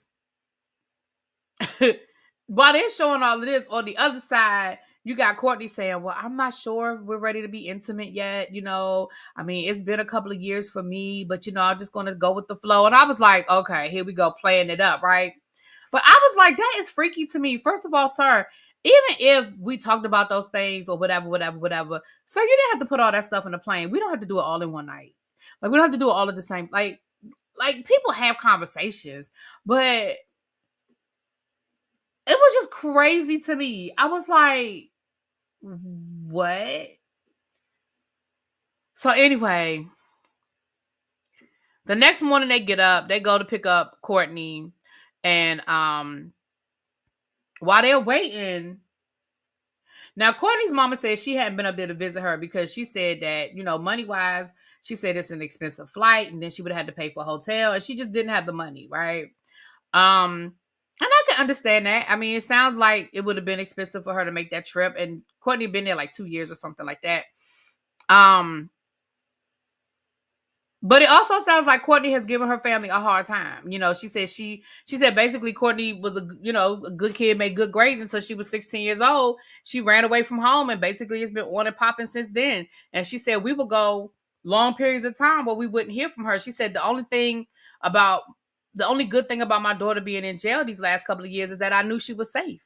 on the other side, you got Courtney saying, well, I'm not sure we're ready to be intimate yet. I mean, it's been a couple of years for me, but, I'm just going to go with the flow. And I was like, okay, here we go, playing it up, right? But I was like, that is freaky to me. First of all, sir, even if we talked about those things or whatever, sir, you didn't have to put all that stuff in the plane. We don't have to do it all in one night. Like, we don't have to do it all at the same, like people have conversations, but it was just crazy to me. I was like, what? So anyway, the next morning they get up, they go to pick up Courtney, and while they're waiting, now Courtney's mama said she hadn't been up there to visit her because she said that, money wise, she said it's an expensive flight, and then she would have had to pay for a hotel, and she just didn't have the money, right? And I can understand that. I mean, it sounds like it would have been expensive for her to make that trip, and Courtney been there like 2 years or something like that. But it also sounds like Courtney has given her family a hard time. She said basically Courtney was a good kid, made good grades until she was 16 years old. She ran away from home and basically it's been on and popping since then. And she said we would go long periods of time where we wouldn't hear from her. She said the only good thing about my daughter being in jail these last couple of years is that I knew she was safe.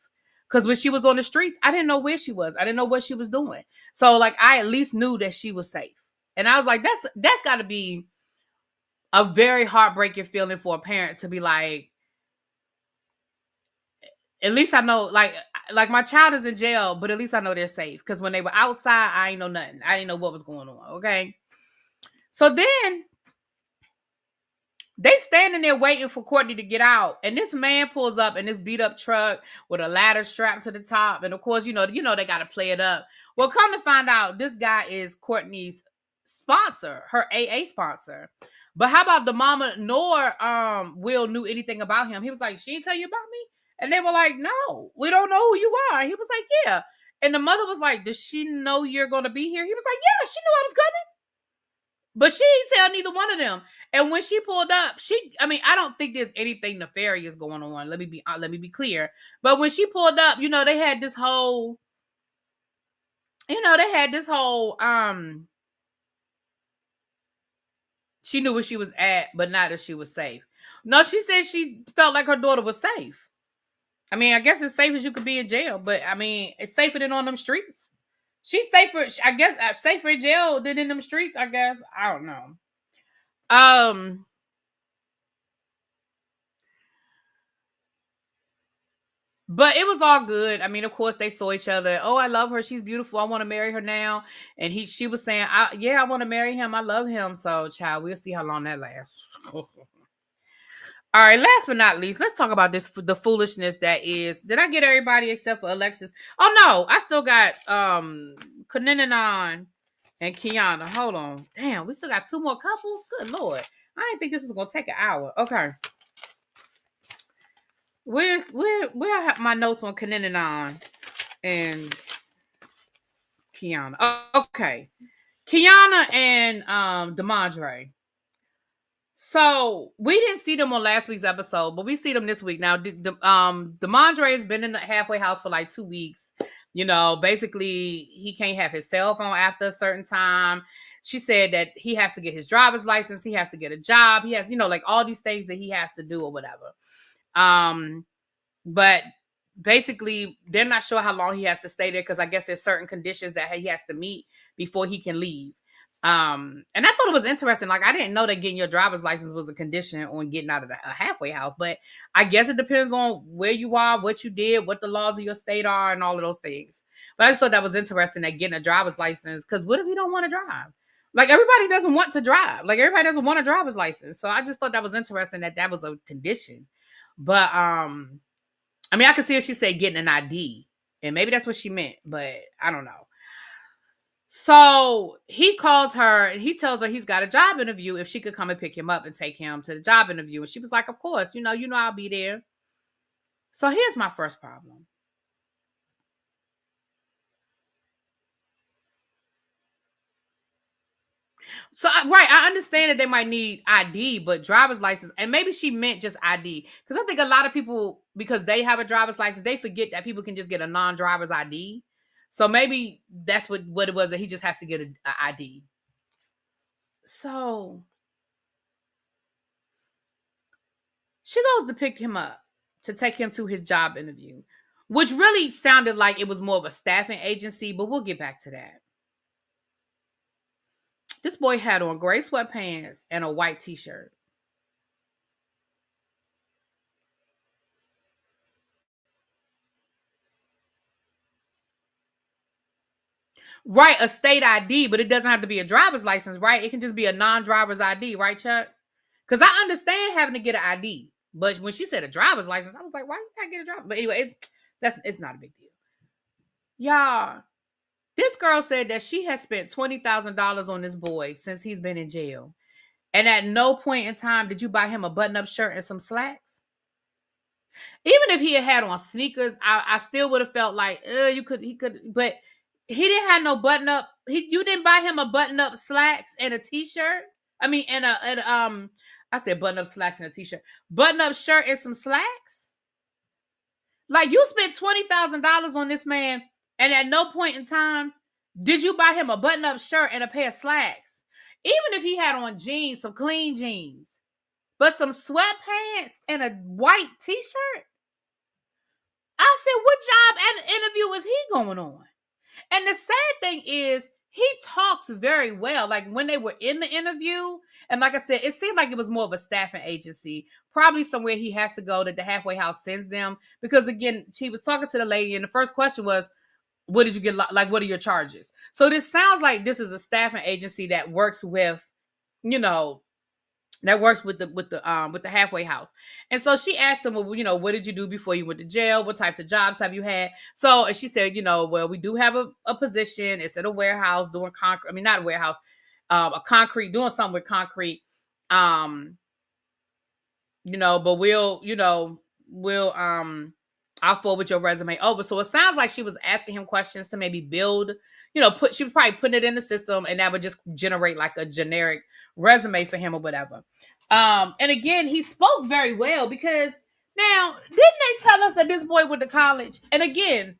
Because when she was on the streets, I didn't know where she was. I didn't know what she was doing. So like I at least knew that she was safe. And I was like, that's got to be a very heartbreaking feeling for a parent to be like, at least I know, like my child is in jail, but at least I know they're safe. Because when they were outside, I ain't know nothing. I didn't know what was going on. Okay. So then they standing there waiting for Courtney to get out. And this man pulls up in this beat up truck with a ladder strapped to the top. And of course, they got to play it up. Well, come to find out, this guy is Courtney's sponsor, her AA sponsor. But how about the mama nor Will knew anything about him? He was like, she didn't tell you about me? And they were like, no, we don't know who you are. He was like, yeah. And the mother was like, does she know you're going to be here? He was like, yeah, she knew I was coming. But she didn't tell neither one of them. And when she pulled up, I don't think there's anything nefarious going on. Let me be clear. But when she pulled up, they had this whole, she knew where she was at, but not if she was safe. No, she said she felt like her daughter was safe. I mean, I guess as safe as you could be in jail, but I mean, it's safer than on them streets. She's safer, I guess, safer in jail than in them streets, I guess. I don't know. But it was all good. I mean, of course, they saw each other. Oh, I love her. She's beautiful. I want to marry her now. And she was saying, I want to marry him. I love him. So, child, we'll see how long that lasts. All right, last but not least, let's talk about the foolishness that is. Did I get everybody except for Alexis? Oh no, I still got Kanenanon and Kiana. Hold on. Damn, we still got two more couples? Good Lord. I didn't think this was gonna take an hour. Okay. Where I have my notes on Kanenanon and Kiana. Oh, okay. Kiana and Deandre. So we didn't see them on last week's episode, but we see them this week. Now, Deandre has been in the halfway house for like 2 weeks. Basically he can't have his cell phone after a certain time. She said that he has to get his driver's license. He has to get a job. He has, like all these things that he has to do or whatever. But basically they're not sure how long he has to stay there because I guess there's certain conditions that he has to meet before he can leave. And I thought it was interesting. Like, I didn't know that getting your driver's license was a condition on getting out of a halfway house, but I guess it depends on where you are, what you did, what the laws of your state are, and all of those things. But I just thought that was interesting, that getting a driver's license, because what if you don't want to drive? Like, everybody doesn't want to drive. Like, everybody doesn't want a driver's license. So I just thought that was interesting that was a condition. But, I could see if she said getting an ID, and maybe that's what she meant, but I don't know. So he calls her, he tells her he's got a job interview, if she could come and pick him up and take him to the job interview. And she was like, of course, I'll be there. So here's my first problem. So, I understand that they might need ID, but driver's license, and maybe she meant just ID. Because I think a lot of people, because they have a driver's license, they forget that people can just get a non-driver's ID. So maybe that's what it was, that he just has to get an ID. So she goes to pick him up to take him to his job interview, which really sounded like it was more of a staffing agency, but we'll get back to that. This boy had on gray sweatpants and a white t-shirt. Right, a state ID, but it doesn't have to be a driver's license, right? It can just be a non-driver's ID, right, Chuck? Because I understand having to get an ID, but when she said a driver's license, I was like, why you gotta get a driver? But anyway, it's not a big deal. Y'all, this girl said that she has spent $20,000 on this boy since he's been in jail. And at no point in time did you buy him a button-up shirt and some slacks. Even if he had on sneakers, I still would have felt like, he could, but he didn't have no button-up. You didn't buy him a button-up slacks and a t-shirt. I mean, I said button-up slacks and a t-shirt. Button-up shirt and some slacks. Like, you spent $20,000 on this man, and at no point in time did you buy him a button-up shirt and a pair of slacks. Even if he had on jeans, some clean jeans, but some sweatpants and a white t-shirt. I said, what job and interview is he going on? And the sad thing is, he talks very well. Like, when they were in the interview, and like I said, it seemed like it was more of a staffing agency, probably somewhere he has to go that the halfway house sends them. Because again, she was talking to the lady, and the first question was, what did you get? Like, what are your charges? So this sounds like this is a staffing agency that works with, that works with the halfway house. And so she asked him, well, what did you do before you went to jail? What types of jobs have you had? So, and she said, well, we do have a position. It's at a warehouse doing concrete. I mean, not a warehouse, a concrete, doing something with concrete. But we'll I'll forward your resume over. So it sounds like she was asking him questions to maybe build, she was probably putting it in the system, and that would just generate like a generic resume for him or whatever. And again, he spoke very well because now, didn't they tell us that this boy went to college? And again,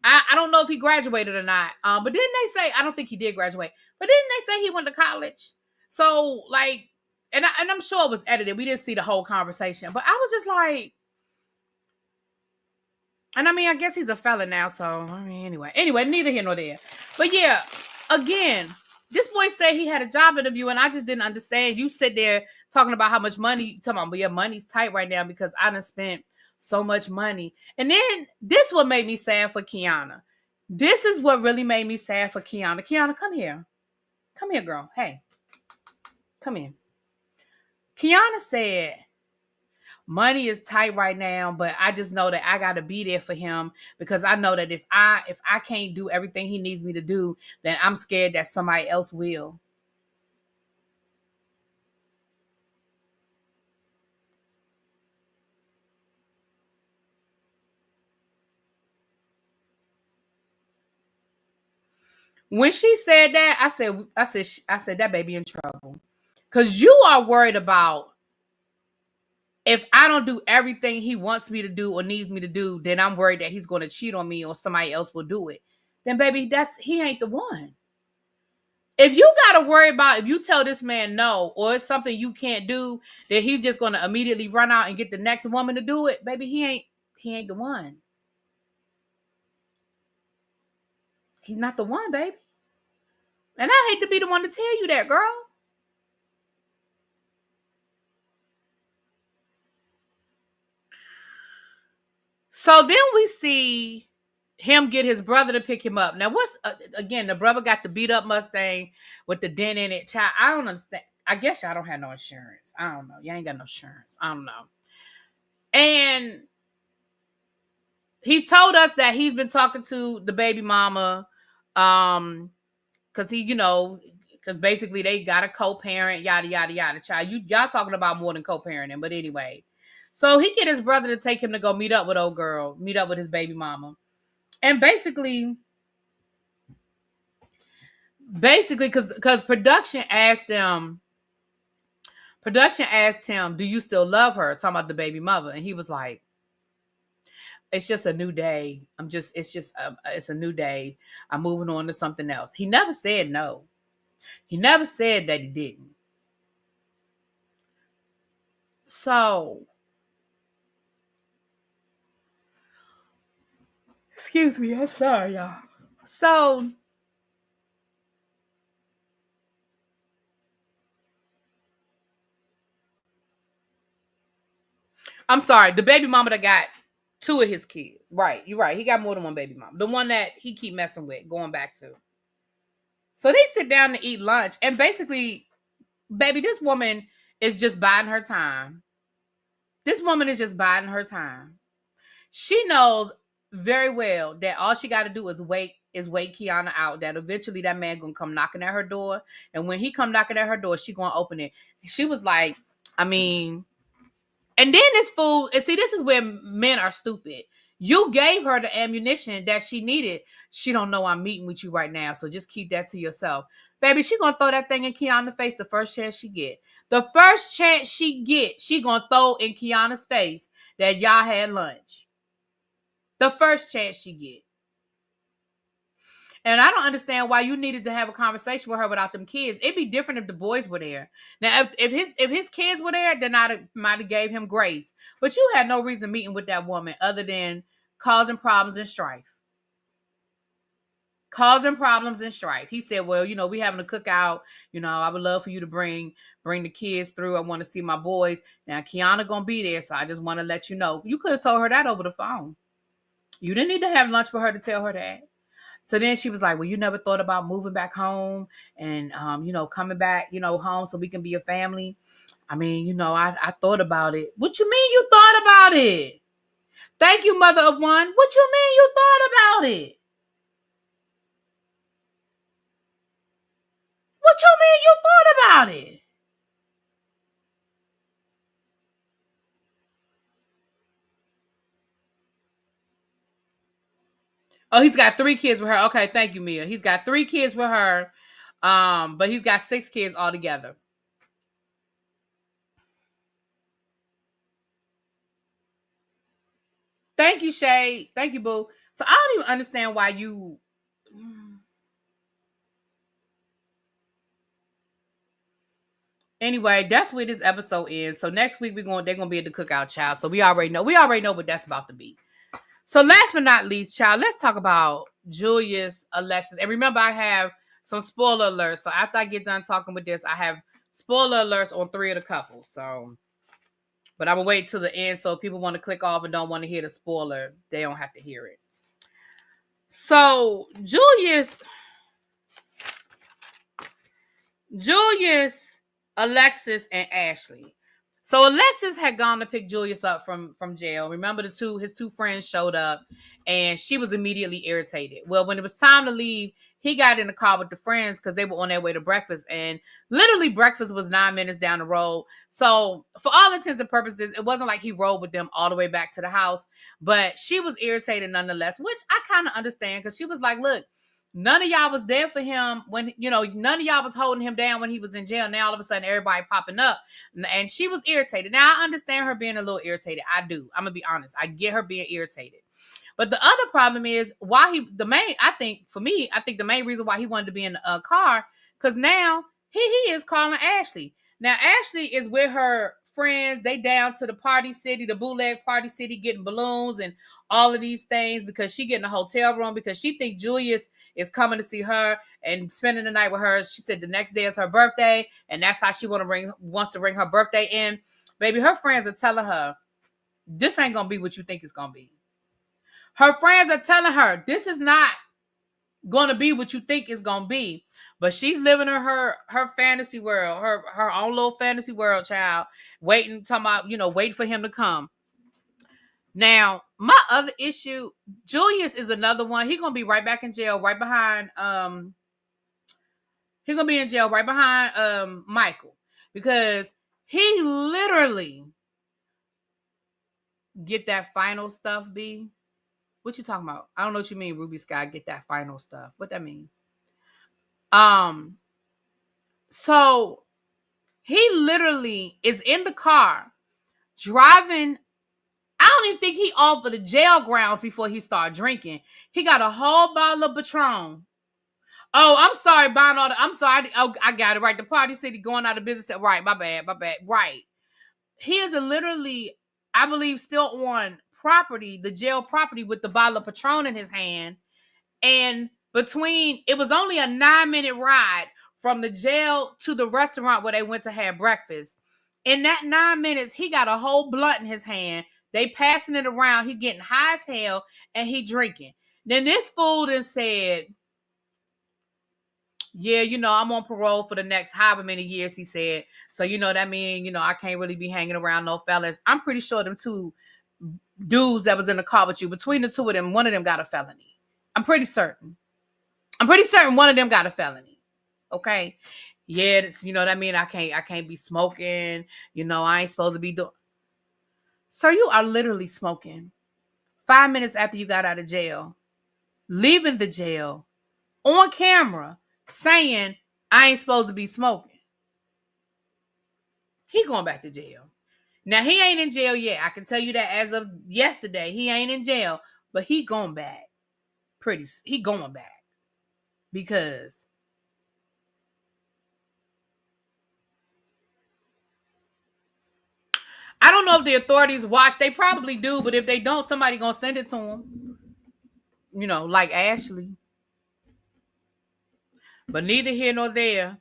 I don't know if he graduated or not. But didn't they say, I don't think he did graduate, but didn't they say he went to college? So like, and I'm sure it was edited. We didn't see the whole conversation, but I was just like, and I mean, I guess he's a felon now, so I mean, anyway, neither here nor there. But yeah, again, this boy said he had a job interview, and I just didn't understand. You sit there talking about how much money, talking about, but your money's tight right now because I done spent so much money. And then this what made me sad for Kiana. This is what really made me sad for Kiana. Kiana, come here. Come here, girl. Hey, come here. Kiana said, money is tight right now, but I just know that I gotta be there for him because I know that if I can't do everything he needs me to do, then I'm scared that somebody else will. When she said that, I said that baby in trouble. Cause you are worried about if I don't do everything he wants me to do or needs me to do, then I'm worried that he's going to cheat on me or somebody else will do it. Then baby, he ain't the one. If you gotta worry about if you tell this man no or it's something you can't do, that he's just gonna immediately run out and get the next woman to do it, baby, he ain't the one. He's not the one, baby. And I hate to be the one to tell you that, girl. So then we see him get his brother to pick him up. Now, what's again? The brother got the beat up Mustang with the dent in it. Child, I don't understand. I guess y'all don't have no insurance. I don't know. Y'all ain't got no insurance. I don't know. And he told us that he's been talking to the baby mama, because because basically they got a co-parent, yada yada yada. Child, y'all talking about more than co-parenting, but anyway. So he get his brother to take him to go meet up with old girl, meet up with his baby mama. And basically, because production asked him, "Do you still love her?" Talking about the baby mother, and he was like, "It's just a new day. It's a new day. I'm moving on to something else." He never said no. He never said that he didn't. So, excuse me, I'm sorry, y'all. So, I'm sorry. The baby mama that got two of his kids. Right, you're right. He got more than one baby mama. The one that he keep messing with, going back to. So they sit down to eat lunch, and basically, baby, this woman is just biding her time. This woman is just biding her time. She knows very well that all she got to do is wait Kiana out. That eventually that man gonna come knocking at her door, and when he come knocking at her door, she gonna open it. She was like, I mean, and then this fool, and see, this is where men are stupid. You gave her the ammunition that she needed. She don't know I'm meeting with you right now, so just keep that to yourself. Baby, she gonna throw that thing in Kiana's face the first chance she get. The first chance she get, she gonna throw in Kiana's face that y'all had lunch. The first chance she get. And I don't understand why you needed to have a conversation with her without them kids. It'd be different if the boys were there. Now, if his kids were there, then I might have gave him grace. But you had no reason meeting with that woman other than causing problems and strife. Causing problems and strife. He said, "Well, we having a cookout. I would love for you to bring the kids through. I want to see my boys. Now, Kiana gonna be there, so I just want to let you know." You could have told her that over the phone. You didn't need to have lunch with her to tell her that. So then she was like, "Well, you never thought about moving back home and, coming back, home so we can be a family?" I mean, I thought about it. What you mean you thought about it? Thank you, mother of one. What you mean you thought about it? What you mean you thought about it? Oh, he's got 3 kids with her. Okay, thank you, Mia. He's got 3 kids with her, but he's got 6 kids altogether. Thank you, Shay. Thank you, boo. So I don't even understand why you. Anyway, that's where this episode is. So next week they're gonna be at the cookout, child. So we already know what that's about to be. So last but not least, child, let's talk about Julius, Alexis. And remember, I have some spoiler alerts. So after I get done talking with this, I have spoiler alerts on 3 of the couples. So, but I'm gonna wait till the end. So if people want to click off and don't want to hear the spoiler, they don't have to hear it. So Julius, Alexis, and Ashley. So Alexis had gone to pick Julius up from jail. Remember, his two friends showed up, and she was immediately irritated. Well, when it was time to leave, he got in the car with the friends because they were on their way to breakfast, and literally breakfast was 9 minutes down the road. So for all intents and purposes, it wasn't like he rode with them all the way back to the house, but she was irritated nonetheless, which I kind of understand because she was like, look, none of y'all was there for him when, none of y'all was holding him down when he was in jail. Now all of a sudden everybody popping up, and she was irritated. Now I understand her being a little irritated. I do. I'm gonna be honest. I get her being irritated. But the other problem is I think the main reason why he wanted to be in a car, because now he is calling Ashley. Now Ashley is with her friends. They down to the party city, the bootleg party city, getting balloons and all of these things because she getting a hotel room because she think Julius is coming to see her and spending the night with her. She said the next day is her birthday, and that's how she wants to bring her birthday in. Baby, her friends are telling her, this ain't gonna be what you think it's gonna be. Her friends are telling her, this is not gonna be what you think it's gonna be. But she's living in her fantasy world, her own little fantasy world, child, waiting for him to come. Now, my other issue, Julius is another one. He's gonna be right back in jail, right behind he's gonna be in jail right behind Michael, because he literally get that final stuff. B, what you talking about? I don't know what you mean, Ruby Sky. Get that final stuff. What that mean? So he literally is in the car driving. I don't even think he offered the jail grounds before he started drinking. He got a whole bottle of Patron. Oh, I'm sorry, buying all I'm sorry. I got it right. The party city going out of business. Right, my bad. Right. He is literally, I believe, still on property, the jail property, with the bottle of Patron in his hand. And it was only a 9-minute ride from the jail to the restaurant where they went to have breakfast. In that 9 minutes, he got a whole blunt in his hand. They passing it around. He getting high as hell, and he drinking. Then this fool then said, yeah, I'm on parole for the next however many years, he said. So, that mean, I can't really be hanging around no fellas. I'm pretty sure them 2 dudes that was in the car with you, between the 2 of them, one of them got a felony. I'm pretty certain one of them got a felony. Okay. Yeah, that mean I can't be smoking. I ain't supposed to be doing. Sir, you are literally smoking 5 minutes after you got out of jail, leaving the jail on camera, saying I ain't supposed to be smoking. He going back to jail. Now, he ain't in jail yet. I can tell you that as of yesterday, he ain't in jail, but he going back. He going back because I don't know if the authorities watch. They probably do, but if they don't, somebody gonna send it to him. Like Ashley. But neither here nor there.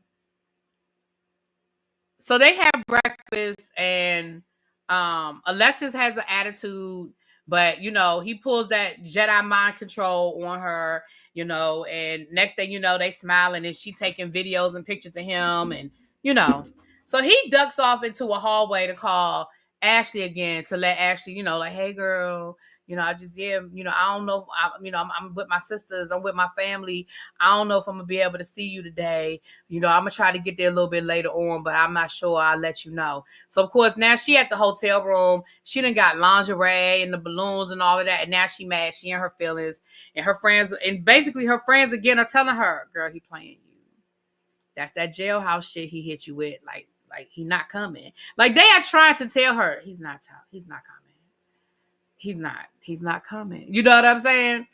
So they have breakfast, and Alexis has an attitude, but he pulls that Jedi mind control on her, and next thing they smiling, and she taking videos and pictures of him, and so he ducks off into a hallway to call Ashley again, to let Ashley, like, hey girl, I just, I don't know. I'm with my sisters. I'm with my family. I don't know if I'm going to be able to see you today. I'm going to try to get there a little bit later on, but I'm not sure. I'll let you know. So, of course, now she at the hotel room. She done got lingerie and the balloons and all of that. And now she mad. She in her feelings. And her friends, and basically her friends again are telling her, girl, he playing you. That's that jailhouse shit he hit you with. Like he not coming. Like they are trying to tell her he's not coming. He's not coming. You know what I'm saying?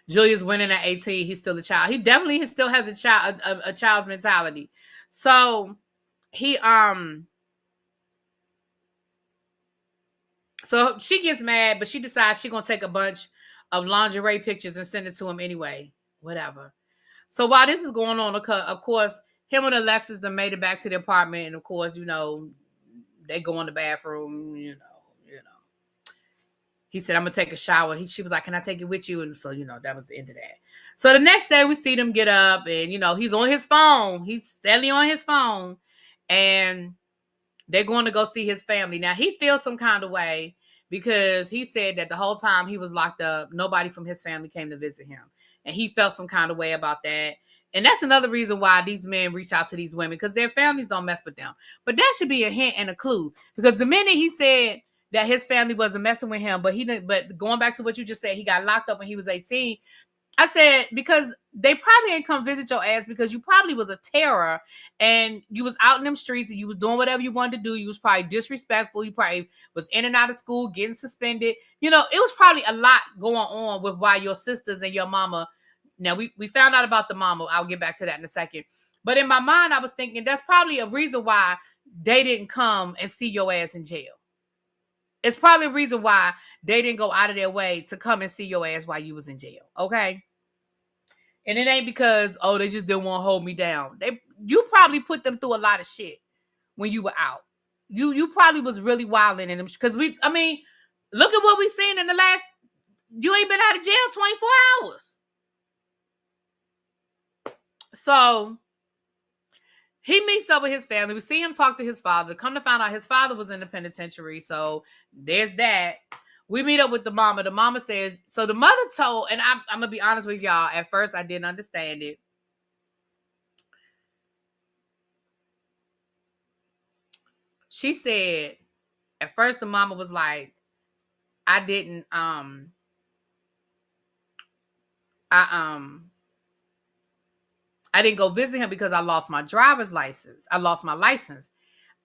Julius winning at 18. He's still a child. He definitely still has a child's mentality. So he so she gets mad, but she decides she's gonna take a bunch of lingerie pictures and send it to him anyway. Whatever. So while this is going on, of course, him and Alexis then made it back to the apartment, and of course, they go in the bathroom. He said, "I'm gonna take a shower." She was like, "Can I take it with you?" And so, that was the end of that. So the next day, we see them get up, and he's on his phone. He's steadily on his phone, and they're going to go see his family. Now he feels some kind of way because he said that the whole time he was locked up, nobody from his family came to visit him, and he felt some kind of way about that. And that's another reason why these men reach out to these women, because their families don't mess with them. But that should be a hint and a clue, because the minute he said that his family wasn't messing with him, but he didn't. But going back to what you just said, he got locked up when he was 18. I said, because they probably ain't come visit your ass because you probably was a terror and you was out in them streets and you was doing whatever you wanted to do. You was probably disrespectful. You probably was in and out of school, getting suspended. It was probably a lot going on with why your sisters and your mama. Now, we found out about the mama. I'll get back to that in a second. But in my mind, I was thinking that's probably a reason why they didn't come and see your ass in jail. It's probably a reason why they didn't go out of their way to come and see your ass while you was in jail. Okay? And it ain't because, they just didn't want to hold me down. You probably put them through a lot of shit when you were out. You probably was really wilding in them. Because look at what we seen in the last, you ain't been out of jail 24 hours. So he meets up with his family. We see him talk to his father. Come to find out his father was in the penitentiary. So there's that. We meet up with the mama. The mama says, so the mother told, and I'm going to be honest with y'all. At first, I didn't understand it. She said, at first, the mama was like, I didn't go visit him because I lost my driver's license. I lost my license.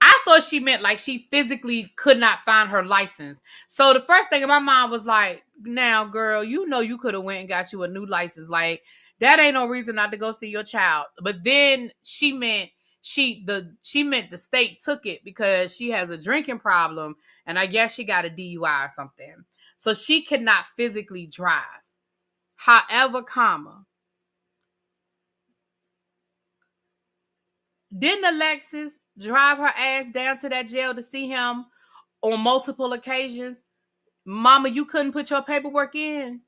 I thought she meant like she physically could not find her license. So the first thing in my mind was like, now, girl, you could have went and got you a new license. Like, that ain't no reason not to go see your child. But then she meant the state took it because she has a drinking problem, and I guess she got a DUI or something. So she cannot physically drive. However, didn't Alexis drive her ass down to that jail to see him on multiple occasions? Mama, you couldn't put your paperwork in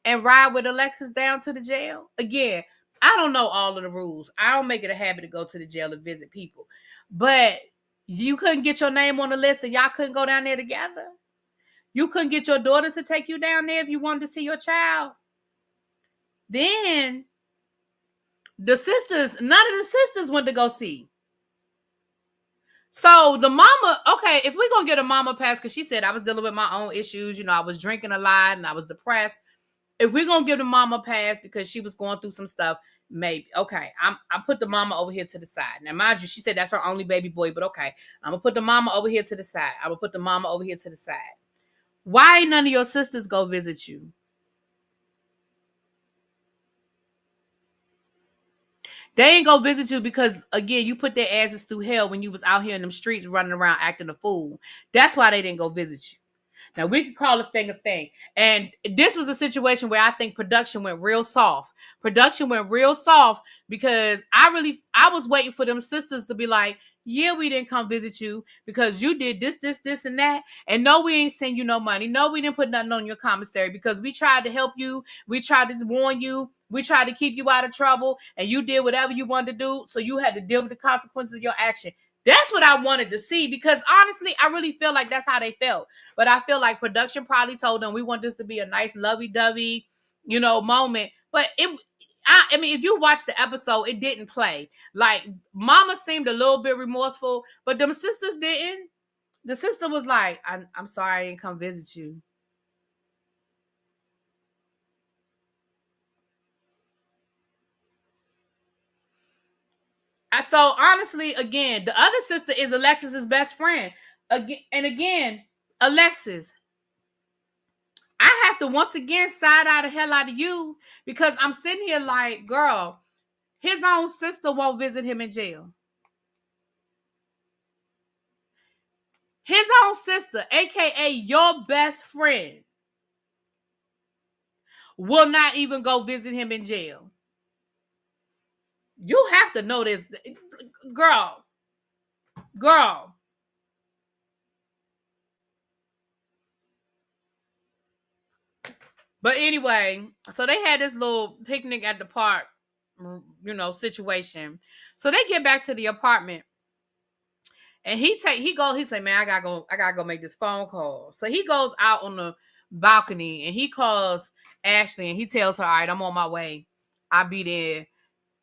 and ride with Alexis down to the jail? Again, I don't know all of the rules. I don't make it a habit to go to the jail to visit people. But you couldn't get your name on the list and y'all couldn't go down there together? You couldn't get your daughters to take you down there if you wanted to see your child? Then none of the sisters went to go see. So the mama, okay, if we're going to get a mama pass, because she said I was dealing with my own issues, I was drinking a lot and I was depressed. If we're going to give the mama pass because she was going through some stuff, maybe. Okay, I put the mama over here to the side. Now, mind you, she said that's her only baby boy, but okay. I'm going to put the mama over here to the side. Why ain't none of your sisters go visit you? They ain't go visit you because, again, you put their asses through hell when you was out here in them streets running around acting a fool. That's why they didn't go visit you. Now, we could call a thing a thing. And this was a situation where I think production went real soft. Because I was waiting for them sisters to be like, yeah, we didn't come visit you because you did this, and that. And no, we ain't send you no money. No, we didn't put nothing on your commissary because we tried to help you. We tried to warn you. We tried to keep you out of trouble. And you did whatever you wanted to do. So you had to deal with the consequences of your action. That's what I wanted to see, because honestly, I really feel like that's how they felt. But I feel like production probably told them we want this to be a nice lovey-dovey, moment. But I mean, if you watch the episode, it didn't play. Like, Mama seemed a little bit remorseful, but them sisters didn't. The sister was like, I'm sorry I didn't come visit you. So honestly, again, the other sister is Alexis's best friend. Again, Alexis, I have to once again side eye the hell out of you, because I'm sitting here like, girl, his own sister won't visit him in jail. His own sister, aka your best friend, will not even go visit him in jail. You have to know this, girl. Girl. But anyway, so they had this little picnic at the park, situation. So they get back to the apartment, and he say, man, I gotta go make this phone call. So he goes out on the balcony and he calls Ashley and he tells her, all right, I'm on my way. I'll be there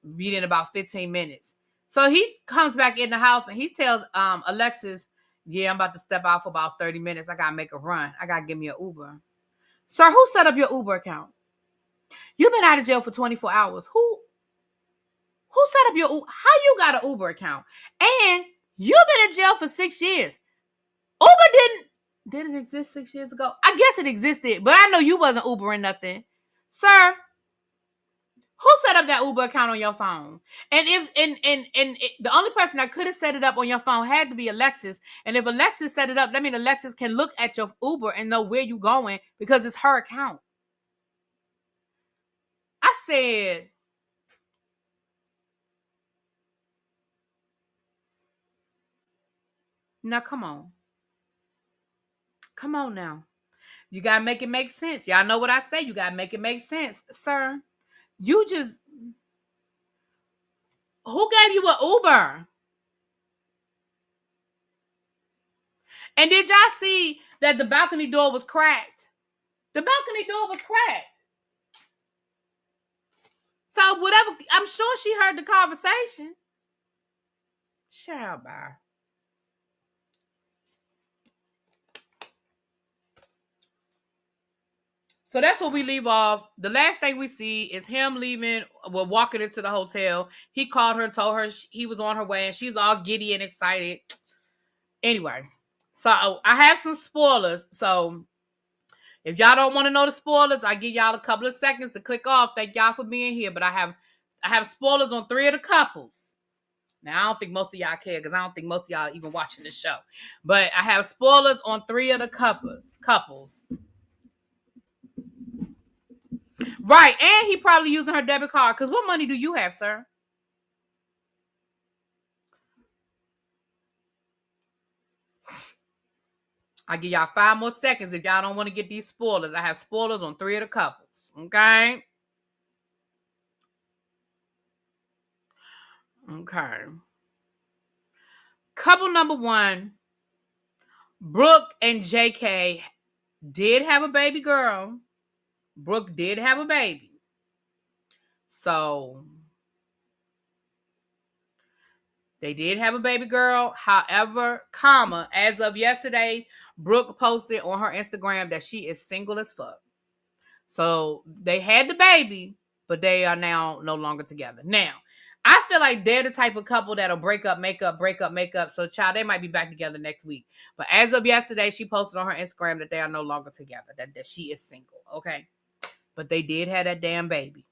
in about 15 minutes. So he comes back in the house and he tells Alexis, yeah, I'm about to step out for about 30 minutes. I gotta make a run. I gotta give me an Uber. Sir, who set up your Uber account? You've been out of jail for 24 hours. Who set up your Uber? How you got an Uber account? And you've been in jail for 6 years. Uber didn't exist 6 years ago. I guess it existed, but I know you wasn't Ubering nothing. Sir, who set up that Uber account on your phone? And the only person that could have set it up on your phone had to be Alexis. And if Alexis set it up, that means Alexis can look at your Uber and know where you going because it's her account. I said, now come on. Come on now. You gotta make it make sense. Y'all know what I say. You gotta make it make sense. Sir, who gave you an Uber? And did y'all see that the balcony door was cracked? The balcony door was cracked. So whatever, I'm sure she heard the conversation. Child, bye. So that's what we leave off. The last thing we see is him leaving, walking into the hotel. He called her and told her he was on her way, and she's all giddy and excited. Anyway, so I have some spoilers. So if y'all don't want to know the spoilers, I give y'all a couple of seconds to click off. Thank y'all for being here. But I have spoilers on 3 of the couples. Now, I don't think most of y'all care because I don't think most of y'all even watching the show. But I have spoilers on 3 of the couples. Right. And he probably using her debit card. Because what money do you have, sir? I give y'all 5 more seconds if y'all don't want to get these spoilers. I have spoilers on 3 of the couples. Okay? Okay. Couple number 1, Brooke and JK did have a baby girl. Brooke did have a baby. So they did have a baby girl. However, as of yesterday, Brooke posted on her Instagram that she is single as fuck. So they had the baby, but they are now no longer together. Now, I feel like they're the type of couple that'll break up, make up, break up, make up. So, child, they might be back together next week. But as of yesterday, she posted on her Instagram that they are no longer together, that she is single. Okay. But they did have that damn baby.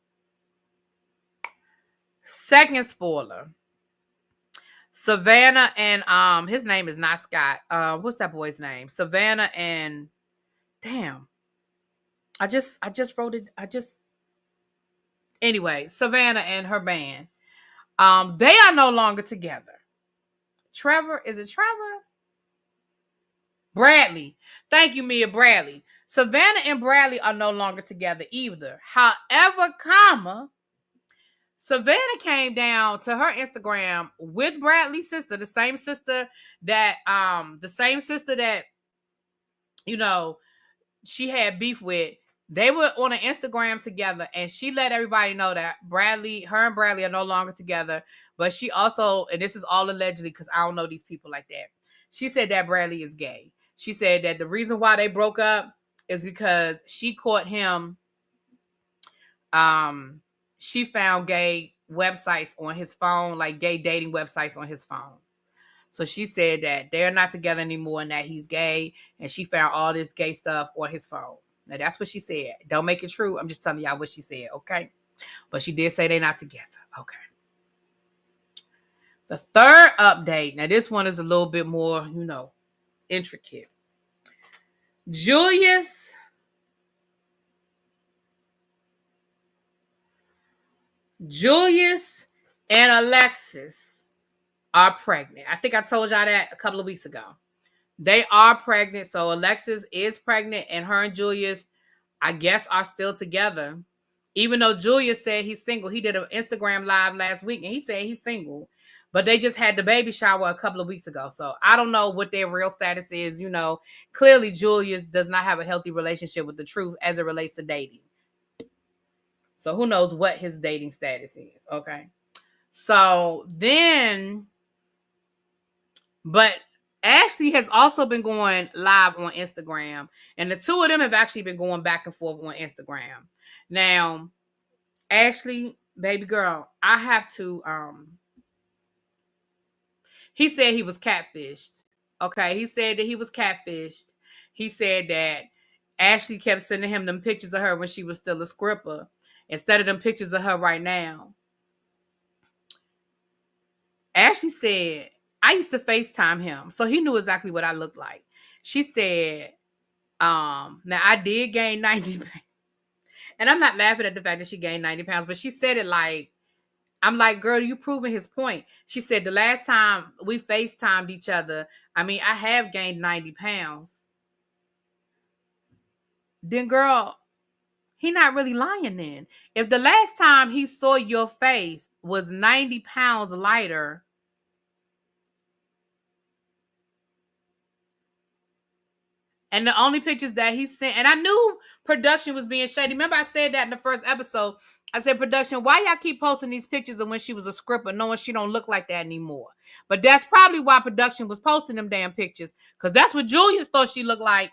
Second spoiler. Savannah and his name is not Scott. What's that boy's name? Savannah and I just wrote it. Anyway, Savannah and her band. They are no longer together. Trevor, is it Trevor? Bradley. Thank you, Mia Bradley. Savannah and Bradley are no longer together either. However, Savannah came down to her Instagram with Bradley's sister, the same sister that you know she had beef with. They were on an Instagram together, and she let everybody know that her and Bradley are no longer together. But she also, and this is all allegedly because I don't know these people like that. She said that Bradley is gay. She said that the reason why they broke up is because she caught him. She found gay websites on his phone, like gay dating websites on his phone. So she said that they're not together anymore and that he's gay, and she found all this gay stuff on his phone. Now that's what she said. Don't make it true. I'm just telling y'all what she said, okay? But she did say they're not together. Okay. The third update. Now this one is a little bit more, intricate. Julius and Alexis are pregnant. I think I told y'all that a couple of weeks ago. They are pregnant. So Alexis is pregnant, and her and Julius, I guess, are still together. Even though Julius said he's single. He did an Instagram live last week, and he said he's single. But they just had the baby shower a couple of weeks ago. So I don't know what their real status is. Clearly Julius does not have a healthy relationship with the truth as it relates to dating. So who knows what his dating status is, okay? So then, but Ashley has also been going live on Instagram, and the two of them have actually been going back and forth on Instagram. Now, Ashley, baby girl, I have to, he said he was catfished. Okay, he said that he was catfished. He said that Ashley kept sending him them pictures of her when she was still a scripper instead of them pictures of her right now. Ashley said, I used to FaceTime him, so he knew exactly what I looked like. She said, now I did gain 90 pounds. And I'm not laughing at the fact that she gained 90 pounds, but she said it like, I'm like, girl, you proving his point. She said the last time we FaceTimed each other, I have gained 90 pounds. Then, girl, he not really lying then. If the last time he saw your face was 90 pounds lighter, and the only pictures that he sent, and I knew production was being shady. Remember I said that in the first episode. I said, production, why y'all keep posting these pictures of when she was a scripper, knowing she don't look like that anymore? But that's probably why production was posting them damn pictures, because that's what Julius thought she looked like.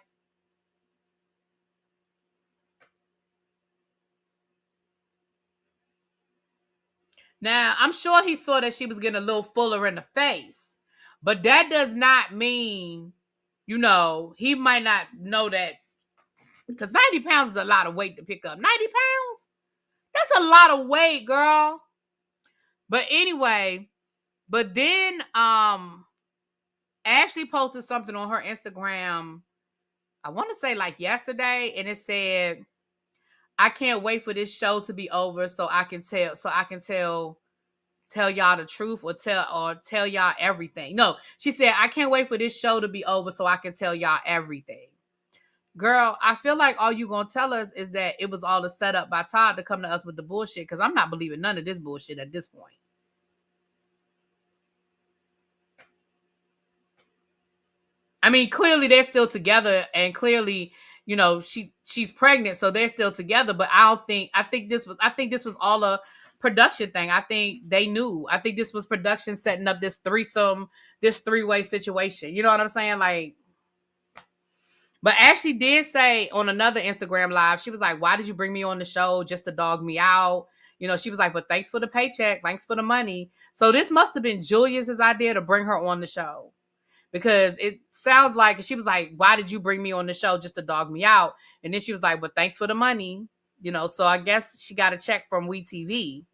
Now, I'm sure he saw that she was getting a little fuller in the face, but that does not mean, he might not know that, because 90 pounds is a lot of weight to pick up. 90 pounds? That's a lot of weight, girl. But anyway, but then Ashley posted something on her Instagram, I want to say like yesterday, and it said, I can't wait for this show to be over so I can tell y'all the truth or tell y'all everything. No, she said, I can't wait for this show to be over so I can tell y'all everything. Girl, I feel like all you gonna tell us is that it was all a setup by Todd to come to us with the bullshit, because I'm not believing none of this bullshit at this point. Clearly they're still together, and clearly, she's pregnant, so they're still together. But I think this was all a production thing. I think they knew. I think this was production setting up this three-way situation. You know what I'm saying? Like, but Ashley did say on another Instagram live, she was like, why did you bring me on the show just to dog me out? She was like, but thanks for the paycheck. Thanks for the money. So this must have been Julius's idea to bring her on the show, because it sounds like she was like, why did you bring me on the show just to dog me out? And then she was like, but thanks for the money. So I guess she got a check from WeTV.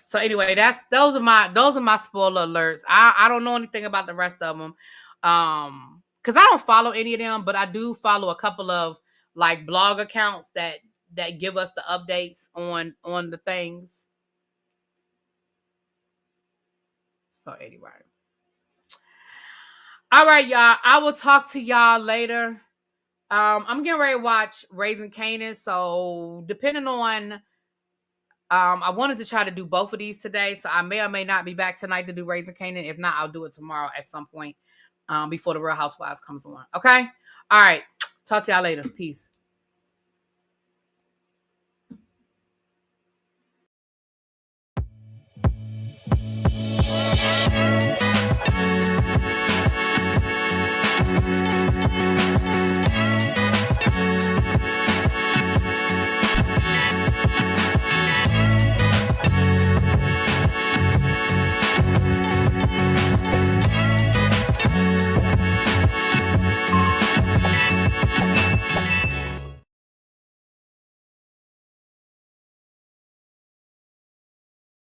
So anyway, those are my spoiler alerts. I don't know anything about the rest of them. Because I don't follow any of them, but I do follow a couple of like blog accounts that give us the updates on the things. So anyway. All right, y'all. I will talk to y'all later. I'm getting ready to watch Raising Kanan. So depending on I wanted to try to do both of these today, so I may or may not be back tonight to do Raising Canaan. If not, I'll do it tomorrow at some point before the Real Housewives comes on. Okay? All right. Talk to y'all later. Peace.